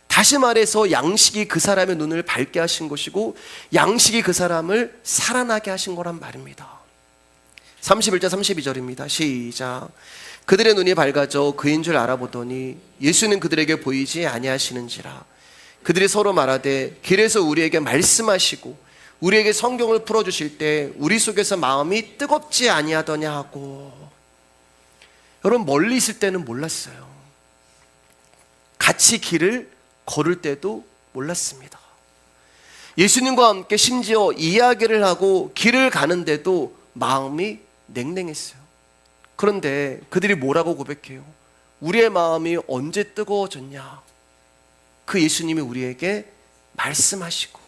다시 말해서 양식이 그 사람의 눈을 밝게 하신 것이고 양식이 그 사람을 살아나게 하신 거란 말입니다. 31절 32절입니다. 시작. 그들의 눈이 밝아져 그인 줄 알아보더니 예수는 그들에게 보이지 아니하시는지라. 그들이 서로 말하되 길에서 우리에게 말씀하시고 우리에게 성경을 풀어주실 때 우리 속에서 마음이 뜨겁지 아니하더냐 하고. 여러분, 멀리 있을 때는 몰랐어요. 같이 길을 걸을 때도 몰랐습니다. 예수님과 함께 심지어 이야기를 하고 길을 가는데도 마음이 냉랭했어요. 그런데 그들이 뭐라고 고백해요? 우리의 마음이 언제 뜨거워졌냐? 그 예수님이 우리에게 말씀하시고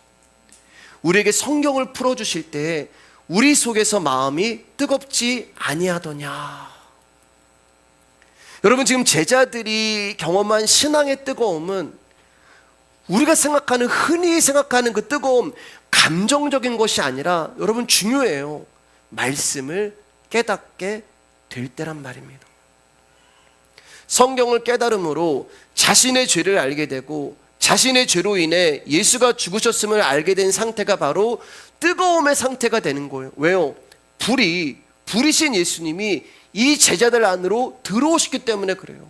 우리에게 성경을 풀어주실 때 우리 속에서 마음이 뜨겁지 아니하더냐. 여러분, 지금 제자들이 경험한 신앙의 뜨거움은 우리가 생각하는, 흔히 생각하는 그 뜨거움, 감정적인 것이 아니라 여러분 중요해요. 말씀을 깨닫게 될 때란 말입니다. 성경을 깨달음으로 자신의 죄를 알게 되고 자신의 죄로 인해 예수가 죽으셨음을 알게 된 상태가 바로 뜨거움의 상태가 되는 거예요. 왜요? 불이신 예수님이 이 제자들 안으로 들어오셨기 때문에 그래요.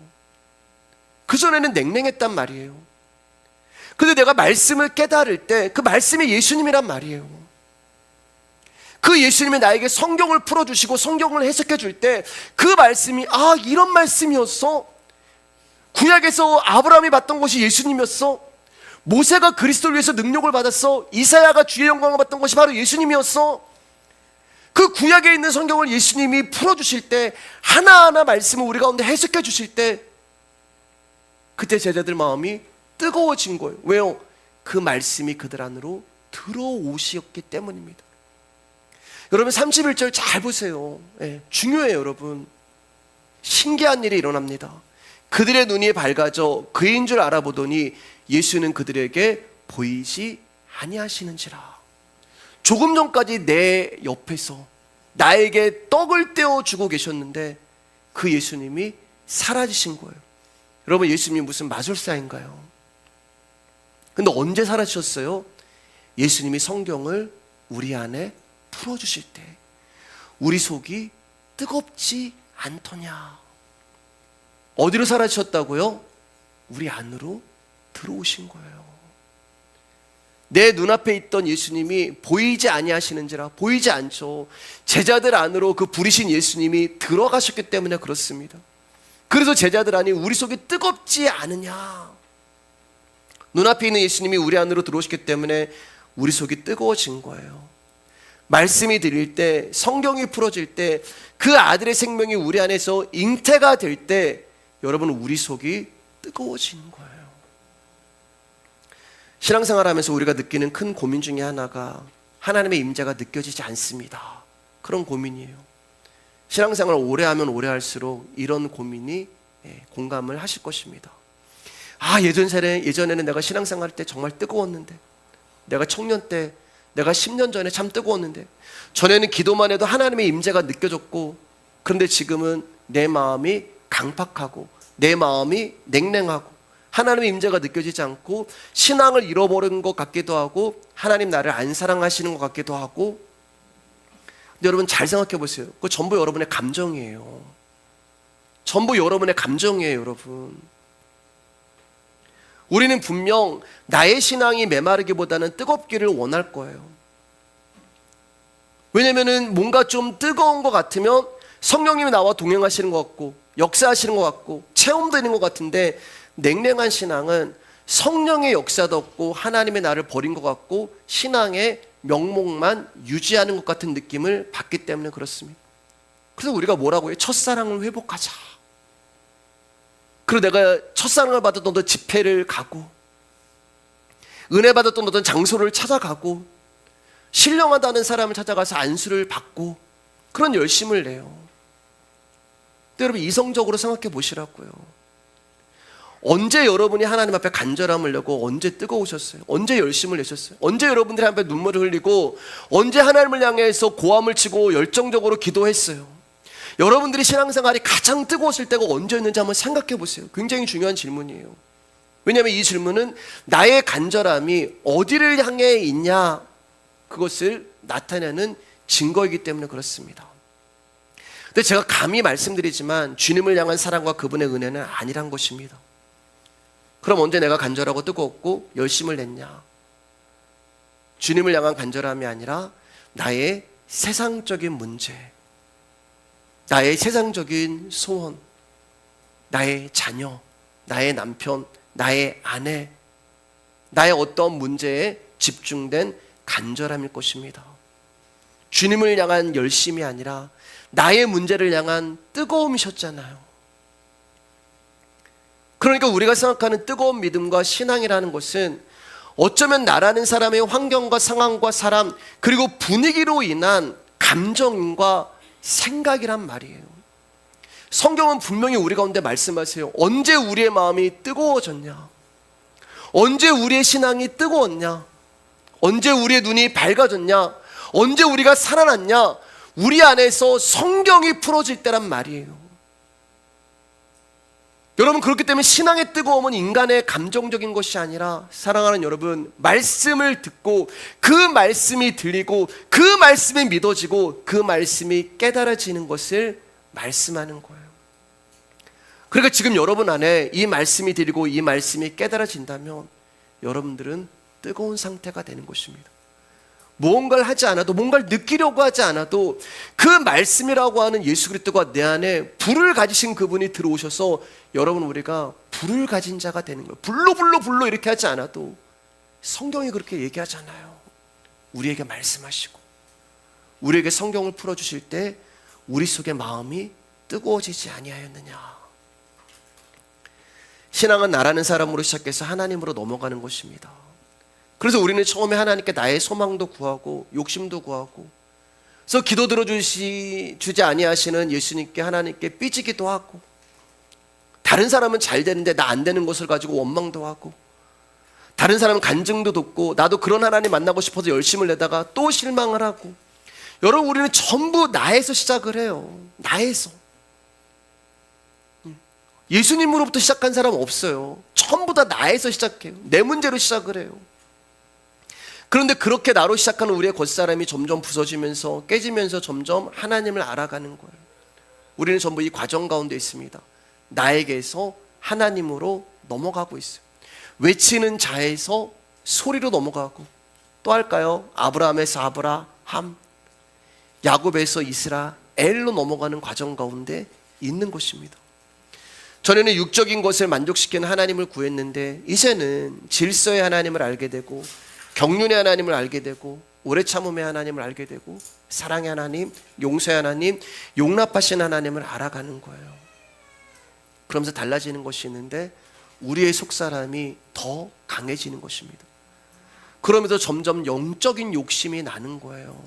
그전에는 냉랭했단 말이에요. 근데 내가 말씀을 깨달을 때 그 말씀이 예수님이란 말이에요. 그 예수님이 나에게 성경을 풀어주시고 성경을 해석해 줄 때 그 말씀이 이런 말씀이었어? 구약에서 아브라함이 봤던 것이 예수님이었어? 모세가 그리스도를 위해서 능력을 받았어? 이사야가 주의 영광을 받던 것이 바로 예수님이었어? 그 구약에 있는 성경을 예수님이 풀어주실 때 하나하나 말씀을 우리 가운데 해석해 주실 때 그때 제자들 마음이 뜨거워진 거예요. 왜요? 그 말씀이 그들 안으로 들어오셨기 때문입니다. 여러분 31절 잘 보세요. 중요해요. 여러분, 신기한 일이 일어납니다. 그들의 눈이 밝아져 그인 줄 알아보더니 예수는 그들에게 보이지 아니하시는지라. 조금 전까지 내 옆에서 나에게 떡을 떼어주고 계셨는데 그 예수님이 사라지신 거예요. 여러분, 예수님이 무슨 마술사인가요? 근데 언제 사라지셨어요? 예수님이 성경을 우리 안에 풀어주실 때 우리 속이 뜨겁지 않더냐. 어디로 사라지셨다고요? 우리 안으로 들어오신 거예요. 내 눈앞에 있던 예수님이 보이지 아니하시는지라. 보이지 않죠. 제자들 안으로 그 부리신 예수님이 들어가셨기 때문에 그렇습니다. 그래서 제자들 안이 우리 속이 뜨겁지 않으냐. 눈앞에 있는 예수님이 우리 안으로 들어오셨기 때문에 우리 속이 뜨거워진 거예요. 말씀이 들릴 때, 성경이 풀어질 때, 그 아들의 생명이 우리 안에서 잉태가 될 때 여러분, 우리 속이 뜨거워지는 거예요. 신앙생활하면서 우리가 느끼는 큰 고민 중에 하나가 하나님의 임재가 느껴지지 않습니다. 그런 고민이에요. 신앙생활을 오래 하면 오래 할수록 이런 고민이 공감을 하실 것입니다. 예전에는 내가 신앙생활 때 정말 뜨거웠는데, 내가 청년 때, 내가 10년 전에 참 뜨거웠는데, 전에는 기도만 해도 하나님의 임재가 느껴졌고, 그런데 지금은 내 마음이 강팍하고 내 마음이 냉랭하고 하나님의 임재가 느껴지지 않고 신앙을 잃어버린 것 같기도 하고 하나님 나를 안 사랑하시는 것 같기도 하고. 근데 여러분 잘 생각해 보세요. 그거 전부 여러분의 감정이에요. 전부 여러분의 감정이에요, 여러분. 우리는 분명 나의 신앙이 메마르기보다는 뜨겁기를 원할 거예요. 왜냐면은 뭔가 좀 뜨거운 것 같으면 성령님이 나와 동행하시는 것 같고 역사하시는 것 같고 체험되는 것 같은데, 냉랭한 신앙은 성령의 역사도 없고 하나님의 나를 버린 것 같고 신앙의 명목만 유지하는 것 같은 느낌을 받기 때문에 그렇습니다. 그래서 우리가 뭐라고 해요? 첫사랑을 회복하자. 그리고 내가 첫사랑을 받았던 어떤 집회를 가고 은혜 받았던 어떤 장소를 찾아가고 신령하다는 사람을 찾아가서 안수를 받고 그런 열심을 내요. 근데 여러분 이성적으로 생각해 보시라고요. 언제 여러분이 하나님 앞에 간절함을 내고 언제 뜨거우셨어요? 언제 열심을 내셨어요? 언제 여러분들이 하나님 앞에 눈물을 흘리고 언제 하나님을 향해서 고함을 치고 열정적으로 기도했어요? 여러분들이 신앙생활이 가장 뜨거웠을 때가 언제였는지 한번 생각해 보세요. 굉장히 중요한 질문이에요. 왜냐하면 이 질문은 나의 간절함이 어디를 향해 있냐, 그것을 나타내는 증거이기 때문에 그렇습니다. 근데 제가 감히 말씀드리지만 주님을 향한 사랑과 그분의 은혜는 아니란 것입니다. 그럼 언제 내가 간절하고 뜨거웠고 열심을 냈냐? 주님을 향한 간절함이 아니라 나의 세상적인 문제, 나의 세상적인 소원, 나의 자녀, 나의 남편, 나의 아내, 나의 어떤 문제에 집중된 간절함일 것입니다. 주님을 향한 열심이 아니라 나의 문제를 향한 뜨거움이셨잖아요. 그러니까 우리가 생각하는 뜨거운 믿음과 신앙이라는 것은 어쩌면 나라는 사람의 환경과 상황과 사람 그리고 분위기로 인한 감정과 생각이란 말이에요. 성경은 분명히 우리 가운데 말씀하세요. 언제 우리의 마음이 뜨거워졌냐? 언제 우리의 신앙이 뜨거웠냐? 언제 우리의 눈이 밝아졌냐? 언제 우리가 살아났냐? 우리 안에서 성경이 풀어질 때란 말이에요. 여러분, 그렇기 때문에 신앙의 뜨거움은 인간의 감정적인 것이 아니라, 사랑하는 여러분, 말씀을 듣고 그 말씀이 들리고 그 말씀이 믿어지고 그 말씀이 깨달아지는 것을 말씀하는 거예요. 그러니까 지금 여러분 안에 이 말씀이 들리고 이 말씀이 깨달아진다면 여러분들은 뜨거운 상태가 되는 것입니다. 무언가를 하지 않아도, 뭔가를 느끼려고 하지 않아도 그 말씀이라고 하는 예수 그리스도가 내 안에 불을 가지신 그분이 들어오셔서 여러분, 우리가 불을 가진 자가 되는 거예요. 불로 이렇게 하지 않아도 성경이 그렇게 얘기하잖아요. 우리에게 말씀하시고 우리에게 성경을 풀어주실 때 우리 속의 마음이 뜨거워지지 아니하였느냐. 신앙은 나라는 사람으로 시작해서 하나님으로 넘어가는 것입니다. 그래서 우리는 처음에 하나님께 나의 소망도 구하고 욕심도 구하고, 그래서 기도 들어주지 아니하시는 예수님께, 하나님께 삐지기도 하고, 다른 사람은 잘 되는데 나 안 되는 것을 가지고 원망도 하고, 다른 사람은 간증도 듣고 나도 그런 하나님 만나고 싶어서 열심을 내다가 또 실망을 하고. 여러분, 우리는 전부 나에서 시작을 해요. 나에서. 예수님으로부터 시작한 사람은 없어요. 전부 다 나에서 시작해요. 내 문제로 시작을 해요. 그런데 그렇게 나로 시작하는 우리의 겉사람이 점점 부서지면서 깨지면서 점점 하나님을 알아가는 거예요. 우리는 전부 이 과정 가운데 있습니다. 나에게서 하나님으로 넘어가고 있어요. 외치는 자에서 소리로 넘어가고, 또 할까요? 아브라함에서 아브라함, 야곱에서 이스라엘로 넘어가는 과정 가운데 있는 것입니다. 전에는 육적인 것을 만족시키는 하나님을 구했는데 이제는 질서의 하나님을 알게 되고, 경륜의 하나님을 알게 되고, 오래 참음의 하나님을 알게 되고, 사랑의 하나님, 용서의 하나님, 용납하신 하나님을 알아가는 거예요. 그러면서 달라지는 것이 있는데 우리의 속사람이 더 강해지는 것입니다. 그러면서 점점 영적인 욕심이 나는 거예요.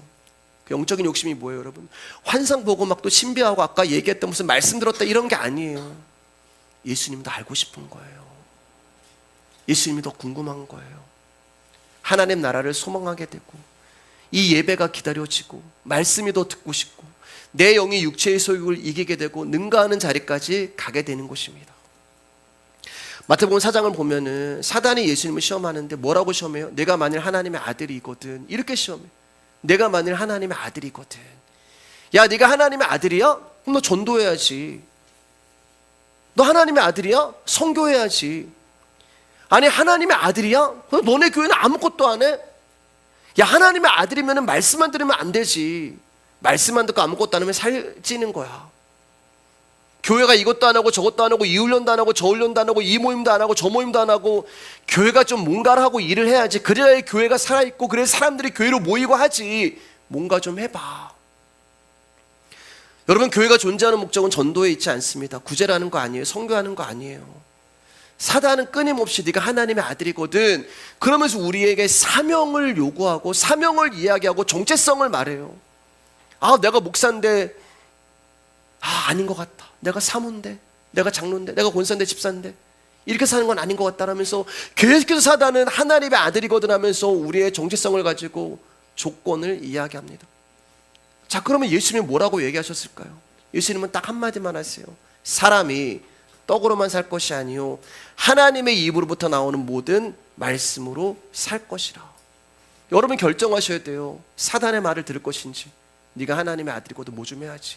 그 영적인 욕심이 뭐예요, 여러분? 환상 보고 막 또 신비하고 아까 얘기했던 무슨 말씀 들었다 이런 게 아니에요. 예수님도 알고 싶은 거예요. 예수님이 더 궁금한 거예요. 하나님 나라를 소망하게 되고, 이 예배가 기다려지고, 말씀이 더 듣고 싶고, 내 영이 육체의 소욕을 이기게 되고 능가하는 자리까지 가게 되는 것입니다. 마태복음 4장을 보면은 사단이 예수님을 시험하는데 뭐라고 시험해요? 내가 만일 하나님의 아들이거든, 이렇게 시험해. 내가 만일 하나님의 아들이거든. 야, 네가 하나님의 아들이야? 그럼 너 전도해야지. 너 하나님의 아들이야? 선교해야지. 아니, 하나님의 아들이야? 그럼 너네 교회는 아무것도 안 해? 야, 하나님의 아들이면 말씀만 들으면 안 되지. 말씀만 듣고 아무것도 안 하면 살찌는 거야. 교회가 이것도 안 하고 저것도 안 하고 이 훈련도 안 하고 저 훈련도 안 하고 이 모임도 안 하고 저 모임도 안 하고, 교회가 좀 뭔가를 하고 일을 해야지. 그래야 교회가 살아있고 그래야 사람들이 교회로 모이고 하지. 뭔가 좀 해봐. 여러분, 교회가 존재하는 목적은 전도에 있지 않습니다. 구제라는 거 아니에요. 선교하는 거 아니에요. 사단은 끊임없이 네가 하나님의 아들이거든, 그러면서 우리에게 사명을 요구하고 사명을 이야기하고 정체성을 말해요. 아, 내가 목사인데 아닌 것 같다. 내가 사모인데, 내가 장로인데, 내가 권사인데, 집사인데 이렇게 사는 건 아닌 것 같다라면서 계속해서 사단은 하나님의 아들이거든 하면서 우리의 정체성을 가지고 조건을 이야기합니다. 자, 그러면 예수님이 뭐라고 얘기하셨을까요? 예수님은 딱 한마디만 하세요. 사람이 떡으로만 살 것이 아니요 하나님의 입으로부터 나오는 모든 말씀으로 살 것이라. 여러분, 결정하셔야 돼요. 사단의 말을 들을 것인지, 네가 하나님의 아들이거든 뭐 좀 해야지,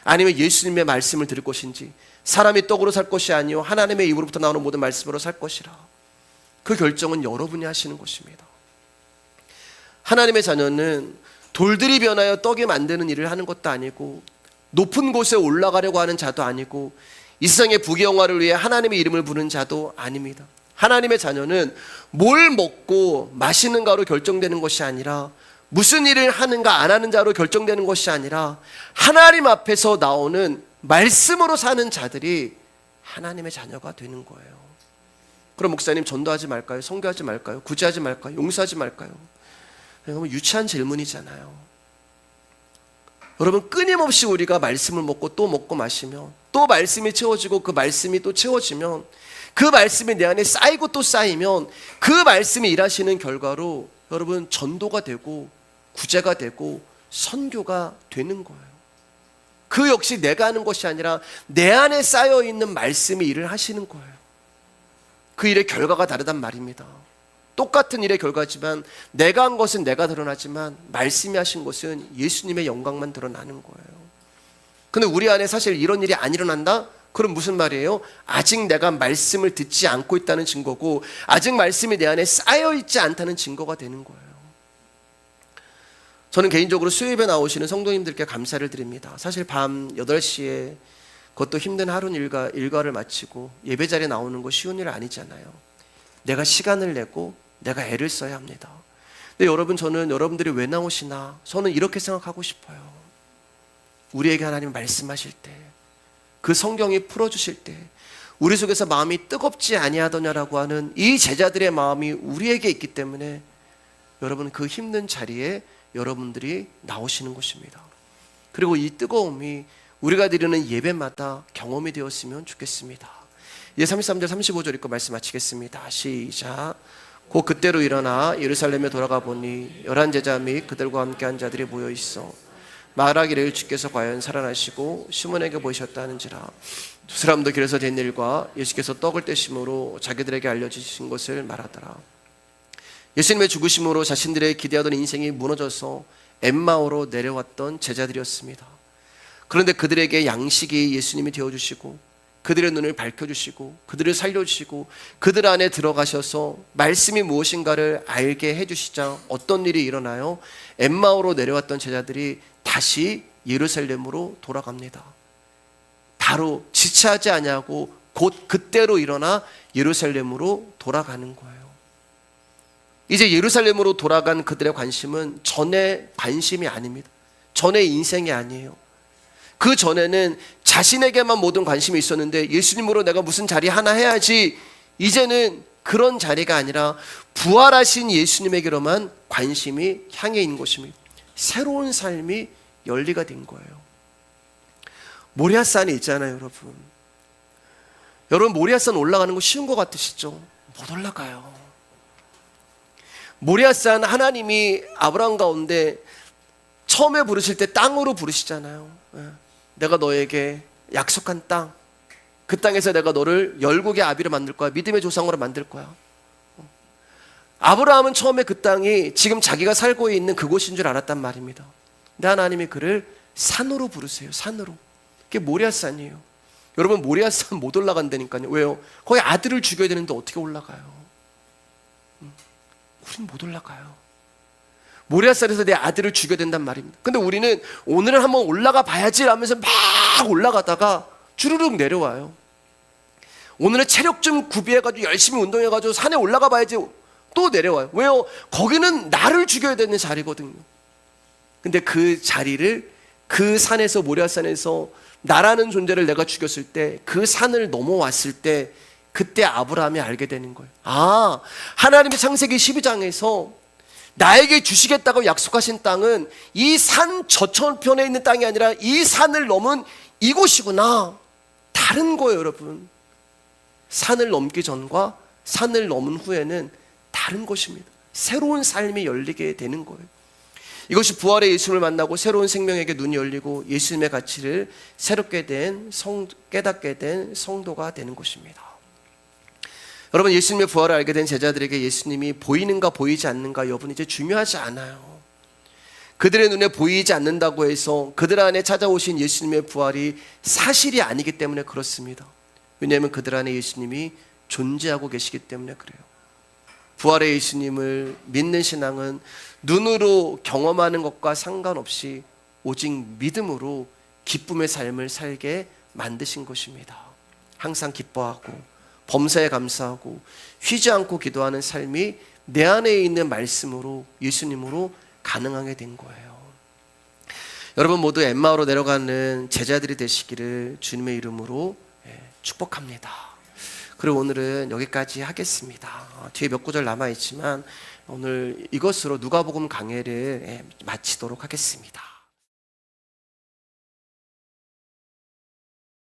아니면 예수님의 말씀을 들을 것인지, 사람이 떡으로 살 것이 아니요 하나님의 입으로부터 나오는 모든 말씀으로 살 것이라. 그 결정은 여러분이 하시는 것입니다. 하나님의 자녀는 돌들이 변하여 떡이 만드는 일을 하는 것도 아니고, 높은 곳에 올라가려고 하는 자도 아니고, 이 세상의 부귀영화를 위해 하나님의 이름을 부르는 자도 아닙니다. 하나님의 자녀는 뭘 먹고 마시는가로 결정되는 것이 아니라, 무슨 일을 하는가 안 하는 자로 결정되는 것이 아니라, 하나님 앞에서 나오는 말씀으로 사는 자들이 하나님의 자녀가 되는 거예요. 그럼 목사님, 전도하지 말까요? 선교하지 말까요? 구제하지 말까요? 용서하지 말까요? 여러분, 유치한 질문이잖아요. 여러분, 끊임없이 우리가 말씀을 먹고 또 먹고 마시면, 또 말씀이 채워지고 그 말씀이 또 채워지면, 그 말씀이 내 안에 쌓이고 또 쌓이면, 그 말씀이 일하시는 결과로 여러분 전도가 되고 구제가 되고 선교가 되는 거예요. 그 역시 내가 하는 것이 아니라 내 안에 쌓여있는 말씀이 일을 하시는 거예요. 그 일의 결과가 다르단 말입니다. 똑같은 일의 결과지만 내가 한 것은 내가 드러나지만 말씀이 하신 것은 예수님의 영광만 드러나는 거예요. 근데 우리 안에 사실 이런 일이 안 일어난다? 그럼 무슨 말이에요? 아직 내가 말씀을 듣지 않고 있다는 증거고, 아직 말씀이 내 안에 쌓여있지 않다는 증거가 되는 거예요. 저는 개인적으로 수요예배 나오시는 성도님들께 감사를 드립니다. 사실 밤 8시에 그것도 힘든 하루 일과를 마치고 예배 자리에 나오는 거 쉬운 일 아니잖아요. 내가 시간을 내고 내가 애를 써야 합니다. 근데 여러분, 저는 여러분들이 왜 나오시나, 저는 이렇게 생각하고 싶어요. 우리에게 하나님 말씀하실 때, 그 성경이 풀어주실 때 우리 속에서 마음이 뜨겁지 아니하더냐라고 하는 이 제자들의 마음이 우리에게 있기 때문에 여러분, 그 힘든 자리에 여러분들이 나오시는 것입니다. 그리고 이 뜨거움이 우리가 드리는 예배마다 경험이 되었으면 좋겠습니다. 이제 33절 35절 읽고 말씀 마치겠습니다. 시작. 곧 그때로 일어나 예루살렘에 돌아가 보니 11 제자 및 그들과 함께한 자들이 모여 있어 말하기를 주께서 과연 살아나시고 시몬에게 보이셨다 하는지라. 두 사람도 길에서 된 일과 예수께서 떡을 떼심으로 자기들에게 알려주신 것을 말하더라. 예수님의 죽으심으로 자신들의 기대하던 인생이 무너져서 엠마오로 내려왔던 제자들이었습니다. 그런데 그들에게 양식이 예수님이 되어주시고 그들의 눈을 밝혀주시고 그들을 살려주시고 그들 안에 들어가셔서 말씀이 무엇인가를 알게 해주시자 어떤 일이 일어나요? 엠마오로 내려왔던 제자들이 다시 예루살렘으로 돌아갑니다. 바로 지체하지 아니하고 곧 그때로 일어나 예루살렘으로 돌아가는 거예요. 이제 예루살렘으로 돌아간 그들의 관심은 전의 관심이 아닙니다. 전의 인생이 아니에요. 그 전에는 자신에게만 모든 관심이 있었는데 예수님으로 내가 무슨 자리 하나 해야지, 이제는 그런 자리가 아니라 부활하신 예수님에게로만 관심이 향해 있는 것입니다. 새로운 삶이 열리가 된 거예요. 모리아산이 있잖아요, 여러분. 여러분, 모리아산 올라가는 거 쉬운 것 같으시죠? 못 올라가요. 모리아산, 하나님이 아브라함 가운데 처음에 부르실 때 땅으로 부르시잖아요. 내가 너에게 약속한 땅, 그 땅에서 내가 너를 열국의 아비로 만들 거야. 믿음의 조상으로 만들 거야. 아브라함은 처음에 그 땅이 지금 자기가 살고 있는 그곳인 줄 알았단 말입니다. 근데 하나님이 그를 산으로 부르세요. 산으로. 그게 모리아산이에요. 여러분, 모리아산 못 올라간다니까요. 왜요? 거기 아들을 죽여야 되는데 어떻게 올라가요? 우린 못 올라가요. 모리아산에서 내 아들을 죽여야 된단 말입니다. 근데 우리는 오늘은 한번 올라가 봐야지 하면서 막 올라가다가 주르륵 내려와요. 오늘은 체력 좀 구비해가지고 열심히 운동해가지고 산에 올라가 봐야지 또 내려와요. 왜요? 거기는 나를 죽여야 되는 자리거든요. 근데 그 자리를, 그 산에서, 모리아산에서 나라는 존재를 내가 죽였을 때, 그 산을 넘어왔을 때, 그때 아브라함이 알게 되는 거예요. 아, 하나님이 창세기 12장에서 나에게 주시겠다고 약속하신 땅은 이 산 저천편에 있는 땅이 아니라 이 산을 넘은 이곳이구나. 다른 거예요, 여러분. 산을 넘기 전과 산을 넘은 후에는 다른 것입니다. 새로운 삶이 열리게 되는 거예요. 이것이 부활의 예수님을 만나고 새로운 생명에게 눈이 열리고 예수님의 가치를 새롭게 깨닫게 된 성도가 되는 것입니다. 여러분, 예수님의 부활을 알게 된 제자들에게 예수님이 보이는가 보이지 않는가 여부는 이제 중요하지 않아요. 그들의 눈에 보이지 않는다고 해서 그들 안에 찾아오신 예수님의 부활이 사실이 아니기 때문에 그렇습니다. 왜냐하면 그들 안에 예수님이 존재하고 계시기 때문에 그래요. 부활의 예수님을 믿는 신앙은 눈으로 경험하는 것과 상관없이 오직 믿음으로 기쁨의 삶을 살게 만드신 것입니다. 항상 기뻐하고 범사에 감사하고 쉬지 않고 기도하는 삶이 내 안에 있는 말씀으로, 예수님으로 가능하게 된 거예요. 여러분 모두 엠마오로 내려가는 제자들이 되시기를 주님의 이름으로 축복합니다. 그리고 오늘은 여기까지 하겠습니다. 뒤에 몇 구절 남아있지만 오늘 이것으로 누가복음 강해를 마치도록 하겠습니다.